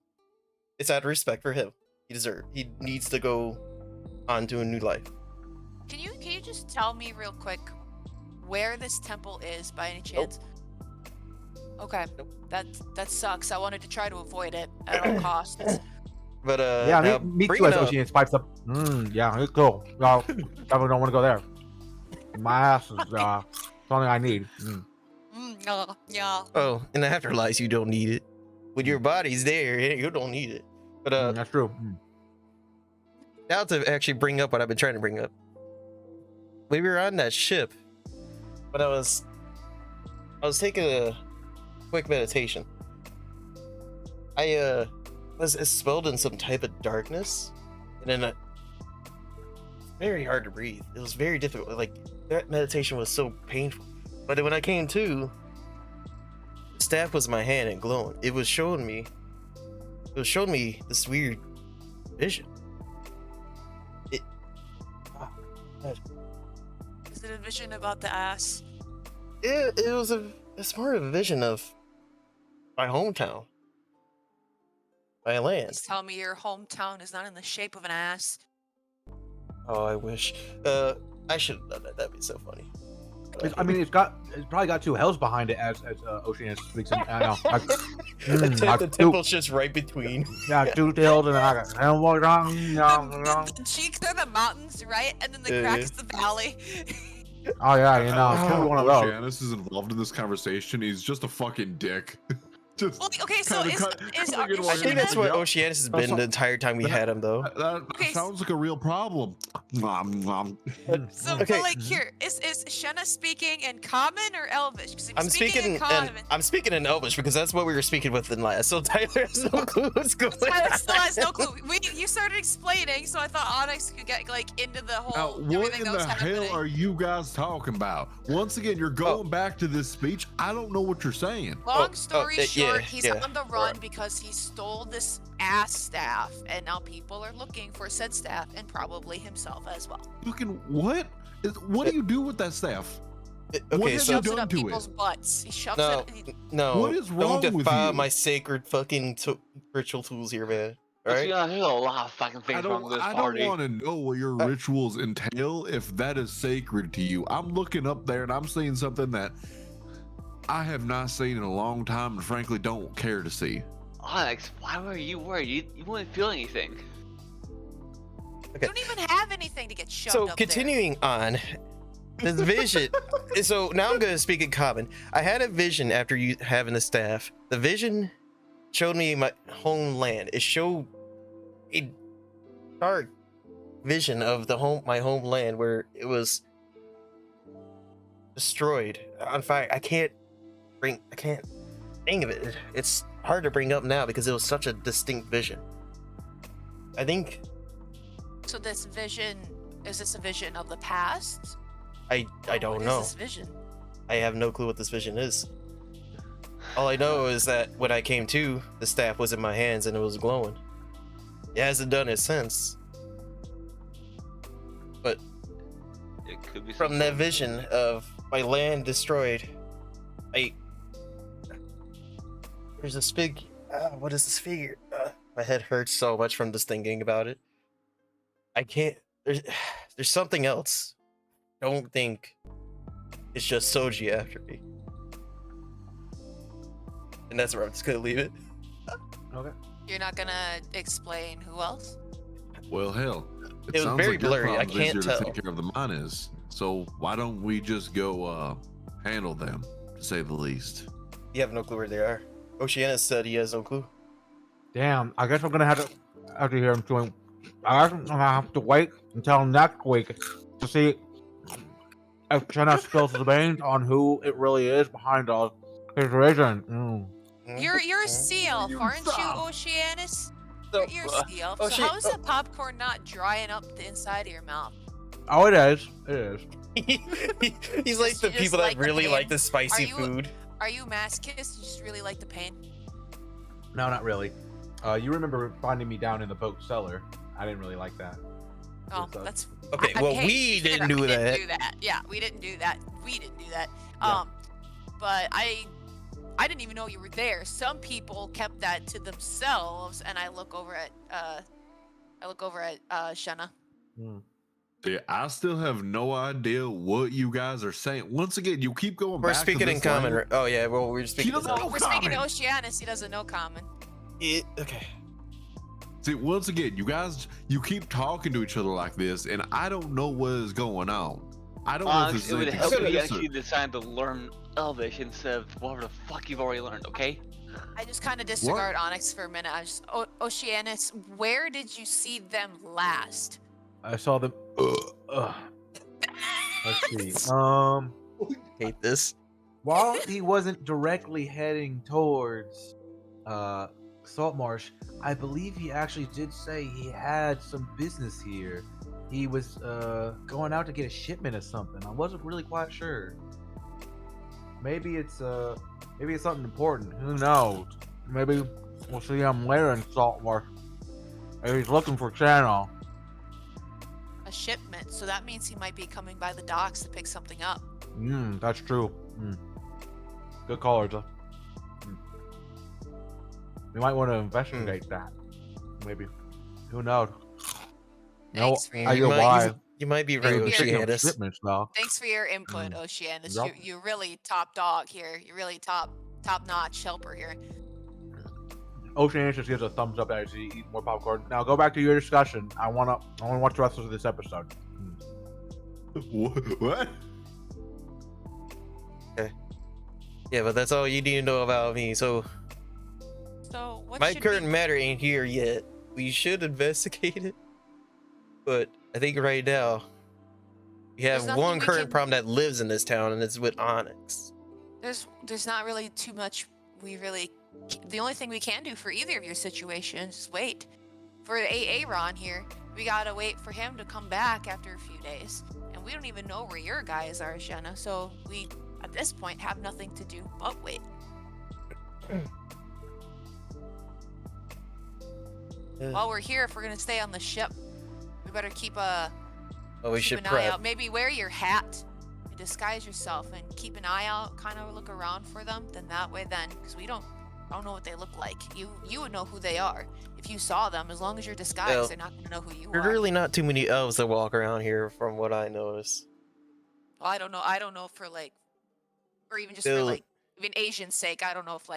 It's out of respect for him. He needs to go on to a new life. Can you just tell me real quick where this temple is by any chance? Okay, that sucks. I wanted to try to avoid it at all costs. But Yeah, now me too. bringing As up- Ocean pipes up. Yeah, it's cool. Well, definitely don't want to go there. My ass is something I need. Yeah. Oh, in the afterlife, you don't need it. When your body's there, you don't need it. But That's true. now to actually bring up what I've been trying to bring up. We were on that ship, but I was taking a quick meditation. I was expelled in some type of darkness, and then very hard to breathe. It was very difficult. Like that meditation was so painful. But when I came to, the staff was in my hand and glowing. It was showing me this weird vision. Is it a vision about the ass? It's more of a vision of my hometown, my land. Please tell me your hometown is not in the shape of an ass. Oh, I wish. I should have done that. That'd be so funny. It's probably got two hells behind it, as Oceanus speaks. I know. The temple's just right between. Yeah, two hills and I got. The cheeks are the mountains, right? And then the crack is the valley. Oh yeah, you know, it's one of those. Oceanus is involved in this conversation. He's just a fucking dick. Just Well, okay, so kinda is cut it I while think you're that's what Yep. Oceanus has been the entire time we had him, though. That Okay, sounds like a real problem. Nom, nom. So, Okay. but like here, is Shenna speaking in Common or Elvish? Because if I'm you're speaking in Elvish because that's what we were speaking with in last. So Tyler has no clue what's going on. Tyler still has no clue. You started explaining, so I thought Onyx could get like into the Now, whole what everything in that was the happening. hell are you guys talking about? Once again, you're going back to this speech. I don't know what you're saying. Long story yeah, short, he's yeah. on the run because he stole this ass staff, and now people are looking for said staff and probably himself as well. Fucking what? What do you do with that staff? What Okay, have so you Shoves it done up to people's it? butts. He shoves no, it. no. What is wrong Don't with defile you? my sacred fucking ritual tools here, man. All Let's right. be honest, there's a lot of fucking I things wrong don't, with this I don't party. want to know what your rituals entail if that is sacred to you. I'm looking up there and I'm seeing something that I have not seen in a long time and frankly don't care to see. Onyx, why were you worried? You wouldn't feel anything. You don't even have anything to get shoved So up continuing on, this vision. So now I'm gonna speak in common. I had a vision after you having the staff. The vision showed me my homeland. It showed a dark vision of my homeland where it was destroyed on fire. I can't think of it. It's hard to bring up now because it was such a distinct vision. I think there. So this vision, is this a vision of the past? I don't What know. is this vision? I have no clue what this vision is. All I know is that when I came to, the staff was in my hands and it was glowing. It hasn't done it since. But It could be from that vision of my land destroyed, there's this big. What is this figure? My head hurts so much from just thinking about it. I can't. There's something else. Don't think it's just Soji after me. And that's where I'm just gonna leave it. Okay. You're not gonna explain who else? Well, hell, It was sounds very like your blurry. I problem's can't easier tell. to take care of than mine is. So why don't we just go handle them, to say the least? You have no clue where they are. Oceanus said he has no clue. Damn. I guess I'm gonna have to hear him doing. I guess I'm gonna have to wait until next week to see if Jenna spills the beans on who it really is behind all his vision. You're a sea elf, You aren't you, stop. Oceanus? So, You're a sea elf. So Ocean- how is the popcorn not drying up the inside of your mouth? Oh, it is. It is. He's like the You just people like that the really pain? like the spicy Are you- food. Are you masochist? You just really like the pain? No, not really. You remember finding me down in the boat cellar? I didn't really like that. Oh, Yes, that's Okay, well, hey, we didn't do we that. Didn't do that. Yeah, we didn't do that. We didn't do that. Yeah. But I didn't even know you were there. Some people kept that to themselves, and I look over at Shenna. Hmm. See, I still have no idea what you guys are saying. Once again, you keep going We're back speaking to in this common. language. Oh yeah, well we're He speaking. doesn't No, know we're speaking to common. Oceanus. He doesn't know common. Okay. See, once again, you keep talking to each other like this, and I don't know what is going on. I don't know if this is It would anything help if you serious or- actually decide to learn Elvish instead of whatever the fuck you've already learned, okay? I just kind of disregard Onyx for a minute. I just, Oceanus, where did you see them last? I saw them. Ugh. Let's see. Hate this. While he wasn't directly heading towards Salt Marsh, I believe he actually did say he had some business here. He was going out to get a shipment or something. I wasn't really quite sure. Maybe it's something important. Who knows? Maybe we'll see him later in Salt Marsh. Maybe he's looking for Channel. A shipment. So that means he might be coming by the docks to pick something up. That's true. Good call, Arza. We might want to investigate that. Maybe. Who knows? Thanks for You might be right, Thank you. Oceanus. Shipments, though. Thanks for your input, Oceanus. Yep. You're really top dog here. You're really top notch helper here. Oceanus just gives a thumbs up as you eat more popcorn. Now go back to your discussion. I wanna watch the rest of this episode. What? Yeah, but that's all you need to know about me. So So what my should current we... matter ain't here yet. We should investigate it, but I think right now we There's have nothing one we current can- problem that lives in this town, and it's with Onyx. There's not really too much the only thing we can do for either of your situations is wait. For Aaron here, we gotta wait for him to come back after a few days. And we don't even know where your guys are, Shanna, so we at this point have nothing to do but wait. While we're here, if we're gonna stay on the ship, we better keep We keep should an eye prep. out. Maybe wear your hat and disguise yourself and keep an eye out, kind of look around for them. Then that way, because I don't know what they look like. You would know who they are if you saw them. As long as you're disguised, Well, they're not gonna know who you There's are. really not too many elves that walk around here, from what I notice. Well, I don't know. I don't know for or even just for Still- even Asian's sake. I don't know if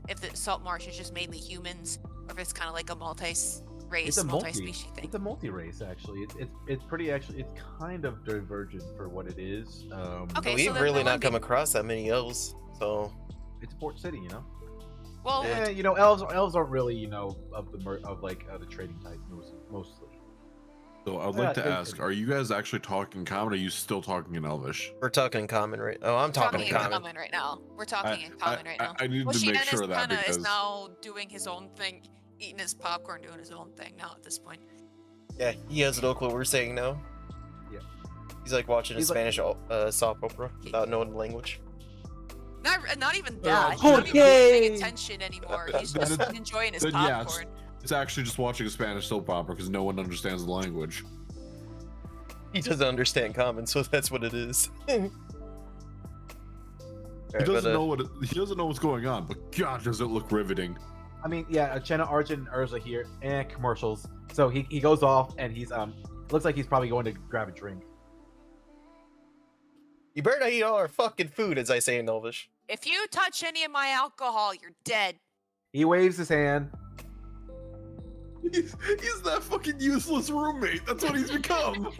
if the salt marsh is just mainly humans, or if it's kind of like a multi-species thing. It's a multi-race actually. It's pretty actually. It's kind of divergent for what it is. Okay, We've so then really there not wouldn't come be- across that many elves, so It's a port city, you know. Well, Yeah, elves aren't really of the trading type mostly. So I'd Yeah, like to it's- ask: are you guys actually talking common? Or are you still talking in Elvish? we're talking in common, right? Oh, I'm we're talking talking in in common. common right now. We're talking in common right now. I need Well, to make Sheenan sure of that kinda because is now doing his own thing, eating his popcorn, doing his own thing now at this point. Yeah, he has no clue what we're saying now. Yeah. He's like watching a He's like- Spanish soap opera without knowing the language. Not even that. He's not even okay. paying attention anymore. He's just enjoying his then yeah, popcorn. it's actually just watching a Spanish soap opera because no one understands the language. He doesn't understand common, so that's what it is. He doesn't know what's going on, but God, does it look riveting. I mean, yeah, Chenna, Arjun, and Urza here, and commercials. So he goes off and he's looks like he's probably going to grab a drink. You better not eat all our fucking food, as I say in Elvish. If you touch any of my alcohol, you're dead. He waves his hand. He's that fucking useless roommate. That's what he's become.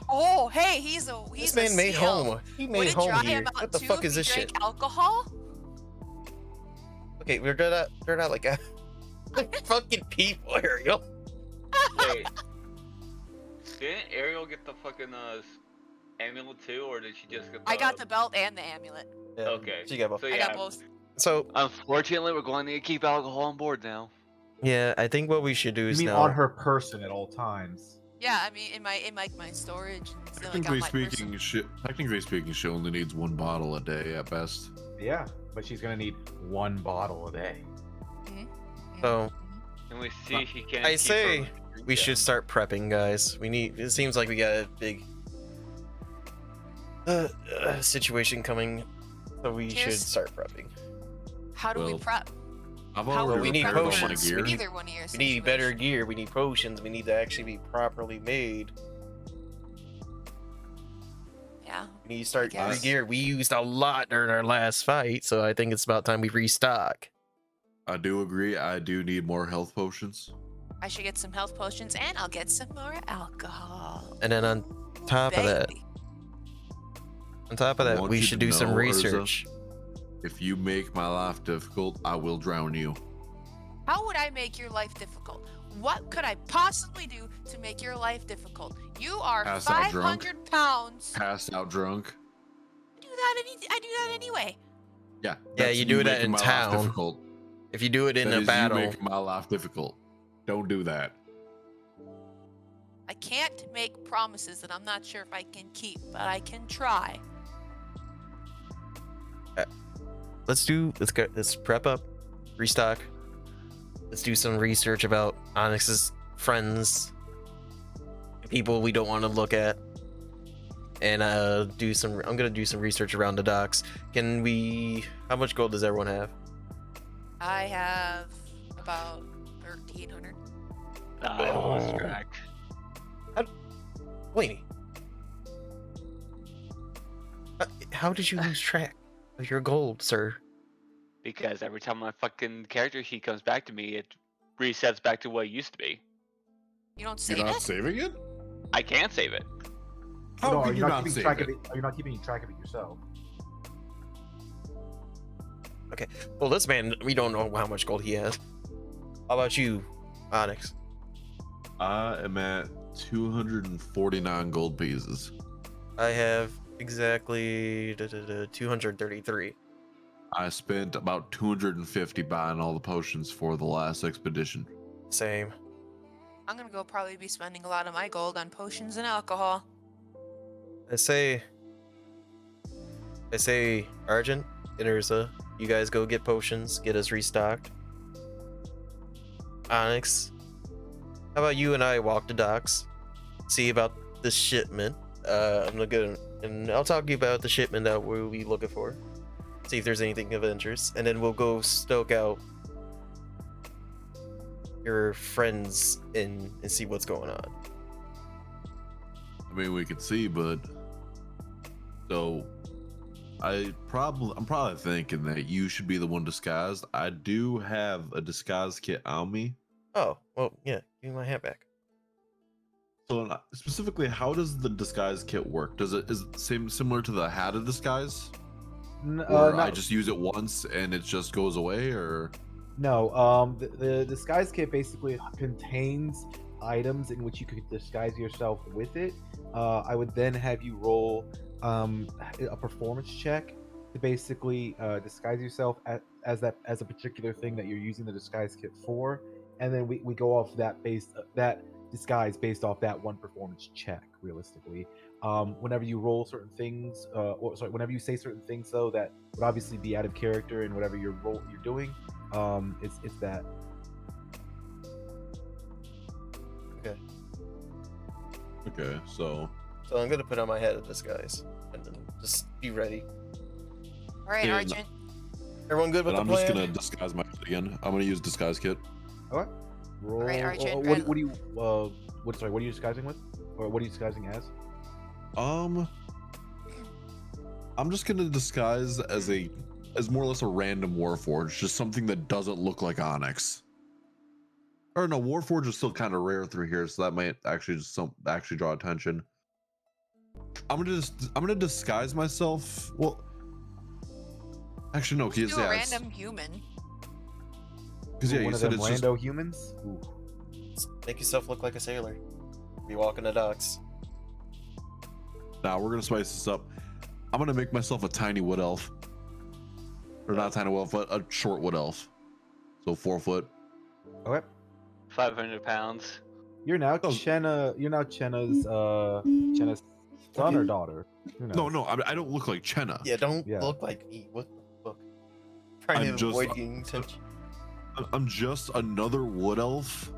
Oh, hey, he's This a man made seal. home. He Would made it home dry here. about What the two fuck if is you this drank shit? alcohol? Okay, they're not like fucking people, Ariel. Wait. Didn't Ariel get the fucking amulet too, or did she just get the... I got the belt and the amulet. Yeah, Okay. She got both. So, I yeah. got both. So Unfortunately, we're going to keep alcohol on board now. yeah, I think what we should do You is mean now. on her person at all times? Yeah, I mean in my storage. And so, like, on Technically my speaking, she only needs one bottle a day at best. Yeah, but she's gonna need one bottle a day. So And we see she can't. I keep say her we drink should down. start prepping, guys. We need. It seems like we got a big situation coming, so we should Cheers. start prepping. How do we Well, prep? I've How already we need repaired all my potions. gear. Either one of your We need better situations. gear. We need potions. We need to actually be properly made. Yeah. We need to start guess. re-gear. We used a lot during our last fight, so I think it's about time we restock. I do agree. I do need more health potions. I should get some health potions and I'll get some more alcohol. And then on top of that, Baby. I want we you should to do some know, Urza, research. If you make my life difficult, I will drown you. How would I make your life difficult? What could I possibly do to make your life difficult? You are Pass out drunk. 500 pounds. Passed out drunk. I do that anyway. Yeah. Yeah, that's you do that making in my life town. difficult. If you do it in That a is battle, you making my life difficult. Don't do that. I can't make promises that I'm not sure if I can keep, but I can try. let's prep up, restock. Let's do some research about Onyx's friends, people we don't want to look at, and I'm gonna do some research around the docks. How much gold does everyone have? I have about 1,300. I lost track. Blaney, how did you lose track of your gold, sir? Because every time my fucking character sheet comes back to me, it resets back to what it used to be. You don't save You're not it? saving it? I can't save it. How No, can are you not keeping save track it? of it? Are you not keeping track of it yourself? Well, this man, we don't know how much gold he has. How about you, Onyx? I am at 249 gold pieces. I have exactly 233. I spent about 250 buying all the potions for the last expedition. Same. I'm gonna go probably be spending a lot of my gold on potions and alcohol. I say, Argent and Urza, you guys go get potions, get us restocked. Onyx, how about you and I walk the docks, see about this shipment. And I'll talk to you about the shipment that we'll be looking for. See if there's anything of interest, and then we'll go stoke out your friends and see what's going on. I mean, we could see, but so I'm probably thinking that you should be the one disguised. I do have a disguise kit on me. Oh, well, yeah, give me my hat back. So specifically, how does the disguise kit work? Is it similar to the hat of disguise? Or I just use it once and it just goes away, or No, the disguise kit basically contains items in which you could disguise yourself with it. I would then have you roll a performance check to basically disguise yourself as a particular thing that you're using the disguise kit for, and then we go off that disguise based off that one performance check. Realistically, whenever you roll certain things, whenever you say certain things, though, that would obviously be out of character in whatever you're doing. It's that. okay. So I'm gonna put on my hat of disguise and then just be ready. All right, Yeah, Argent. Everyone good with I'm the plan? just gonna disguise my kit again. I'm gonna use disguise kit. Okay. Roll. Alright, Argent, what do you? What are you disguising with, or what are you disguising as? I'm just gonna disguise as more or less a random Warforged, just something that doesn't look like Onyx. Or no, Warforged is still kind of rare through here, so that might actually actually draw attention. I'm gonna disguise myself. Well, actually no, because Do a random human. Because yeah, One you of said them it's just rando humans. Ooh. Make yourself look like a sailor. Be walking the docks. Now we're gonna spice this up. I'm gonna make myself a tiny wood elf, or not a tiny wood elf, but a short wood elf. So 4 foot. Okay. 500 pounds. You're now Oh. Chenna. You're now Chenna's son or daughter. Who knows? No, I don't look like Chenna. Yeah, don't Yeah. look like me. What the fuck? Trying I'm to just- avoid getting attention. I'm just another wood elf.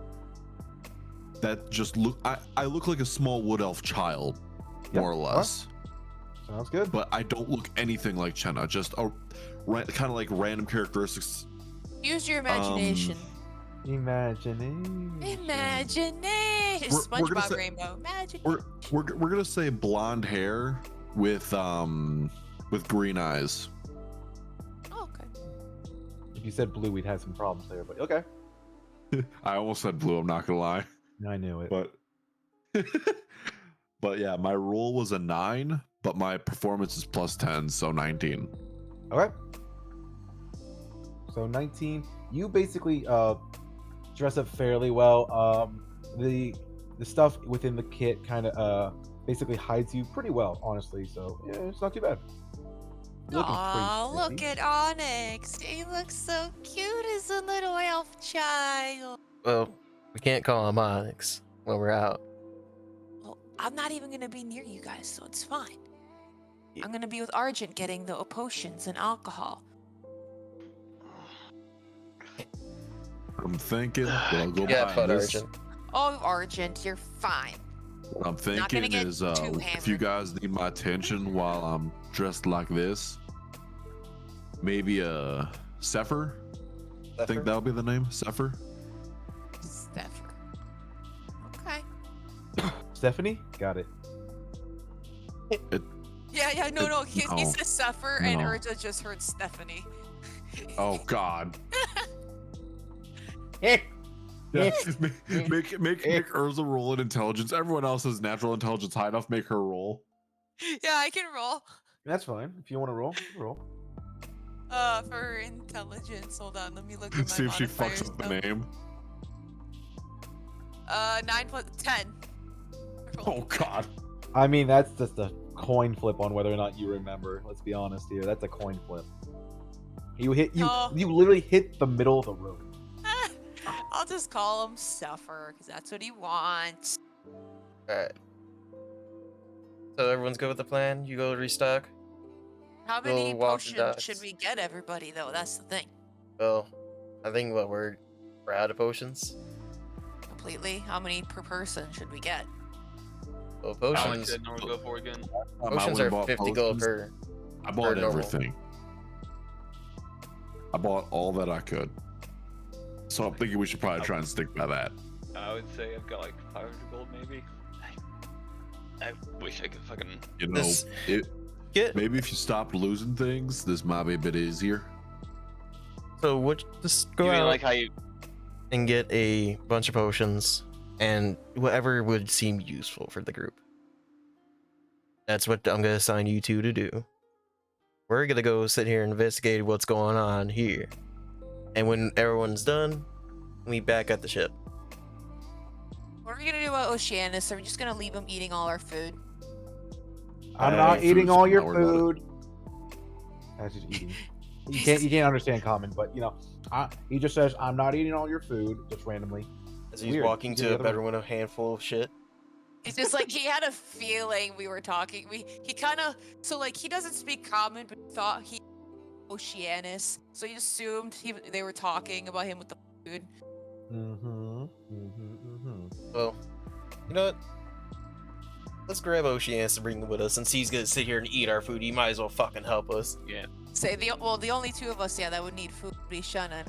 That just I look like a small wood elf child, Yep. more or less. Sounds good. But I don't look anything like Chenna. Just kind of like random characteristics. Use your imagination. Imagination. Imagination. We're gonna SpongeBob say- Rainbow. Imagination. We're gonna say blonde hair, with green eyes. Oh, okay. If you said blue, we'd have some problems there, but okay. I almost said blue. I'm not gonna lie, I knew it. but but yeah, my roll was a 9, but my performance is +10, so 19. Okay. So 19. You basically dress up fairly well. The stuff within the kit kind of basically hides you pretty well, honestly. So yeah, it's not too bad. You're looking pretty Aw, look sexy. at Onyx. He looks so cute as a little elf child. Well, we can't call him Onyx when we're out. Well, I'm not even gonna be near you guys, so it's fine. I'm gonna be with Argent getting the potions and alcohol. I'm thinking that I'll go Yeah, buy but this. Argent. Oh, Argent, you're fine. What I'm Not gonna thinking get is too if you hammered. guys need my attention while I'm dressed like this, maybe a Sepher. I think that'll be the name, Sepher. Steffer. Okay. Stephanie, got it. Yeah, no. He No. says Suffer, and No. Urza just heard Stephanie. Oh God. Eh. Yeah, make Urza roll an intelligence. Everyone else has natural intelligence high enough. Make her roll. Yeah, I can roll. That's fine. If you want to roll, roll. For intelligence. Hold on, let me look at my See if she modifiers. fucks up the name. 9 plus 10. Oh God. I mean, that's just a coin flip on whether or not you remember. Let's be honest here. That's a coin flip. You No. literally hit the middle of the room. I'll just call him Suffer, because that's what he wants. Alright. So everyone's good with the plan? You go restock? How Go many walk the potions docks. should we get everybody, though? That's the thing. Well, I think we're out of potions. Completely. How many per person should we get? Well, How much potions did Nora go for again? potions are 50 gold per. I bought normal. everything. I bought all that I could. So I'm thinking we should probably try and stick by that. I would say I've got like 500 gold, maybe. I wish I could fucking. You know, This- it, Get maybe if you stop losing things, this might be a bit easier. so what? Just go You mean out like how you? and get a bunch of potions and whatever would seem useful for the group. That's what I'm gonna assign you two to do. We're gonna go sit here and investigate what's going on here, and when everyone's done, we back at the ship. What are we gonna do about Oceanus? Are we just gonna leave him eating all our food? I'm Hey, not eating food's all fine, your don't worry about food. That's just eating. You can't understand common, but you know, he just says, "I'm not eating all your food," just randomly. As he's Weird. walking He's in to the a other bedroom with a handful of shit. It's just like he had a feeling we were talking. He kind of he doesn't speak common, but thought he Oceanus, so he assumed they were talking about him with the food. Well, you know what? Let's grab Oceanus and bring him with us. Since he's gonna sit here and eat our food, he might as well fucking help us. Yeah. Say the only two of us, that would need food would be Shana.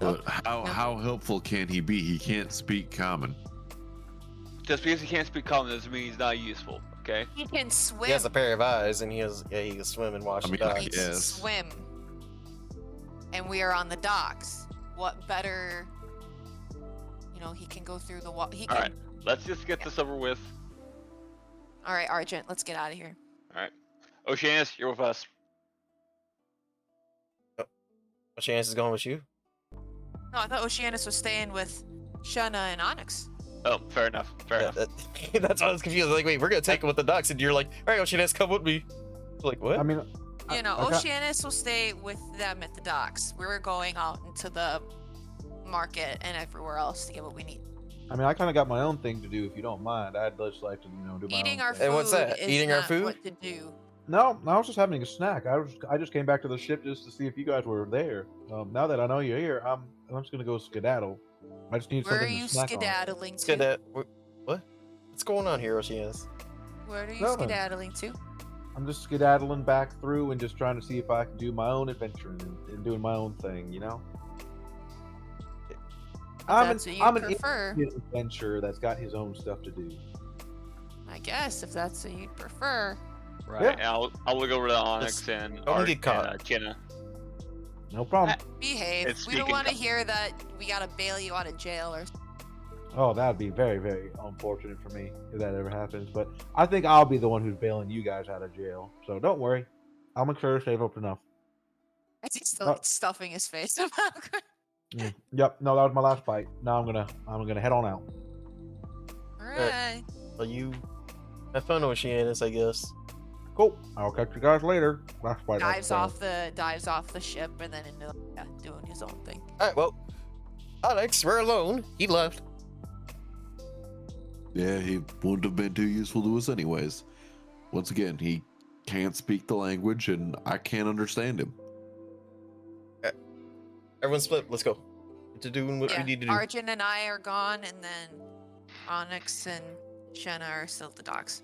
But how helpful can he be? He can't speak common. Just because he can't speak common doesn't mean he's not useful. Okay. He can swim. He has a pair of eyes, and he can swim and wash I the mean, I docks. He can Yes. swim. And we are on the docks. What better? He can go through the water. All right. Let's just get this over with. All right, Argent, let's get out of here. All right. Oceanus, you're with us. Oceanus is going with you. No, I thought Oceanus was staying with Shana and Onyx. Oh, fair enough. Fair enough. That's why I was confused. Like, wait, we're gonna take him with the ducks, and you're like, all right, Oceanus, come with me. Like, what? I mean, Oceanus will stay with them at the docks. We're going out into the market and everywhere else to get what we need. I kind of got my own thing to do. If you don't mind, I'd just like to, do my Eating own our thing. food. what's that? Is Eating our not food? What to do? No, I was just having a snack. I just came back to the ship just to see if you guys were there. Now that I know you're here, I'm just gonna go skedaddle. I just need Where are something you to snack on. skedaddling Let's to? get that. What? What's going on here, Oceanus? Where are you Nothing. skedaddling to? I'm just skedaddling back through and just trying to see if I can do my own adventuring and doing my own thing, you know? That's what you I'm an prefer. independent adventurer that's got his own stuff to do. I guess if that's what you'd prefer. Right. Yeah. I'll look over to Onyx and don't get caught. Kenna. No problem. Behave. It's We don't speaking want to of- hear that we gotta bail you out of jail or. Oh, that'd be very, very unfortunate for me if that ever happens. But I think I'll be the one who's bailing you guys out of jail. So don't worry. I'll make sure to save up enough. I think still Oh. stuffing his face. Yep. No, that was my last bite. Now I'm gonna head on out. Alright. Well, you have fun, Oceanus, I guess. Cool. I'll catch you guys later. Last bite. Dives off the ship and then into doing his own thing. All right, well, Alex, we're alone. He left. Yeah, he wouldn't have been too useful to us anyways. Once again, he can't speak the language and I can't understand him. Everyone split. Let's go. To doing what we need to do. Arjun and I are gone, and then Onyx and Shenna are still at the docks.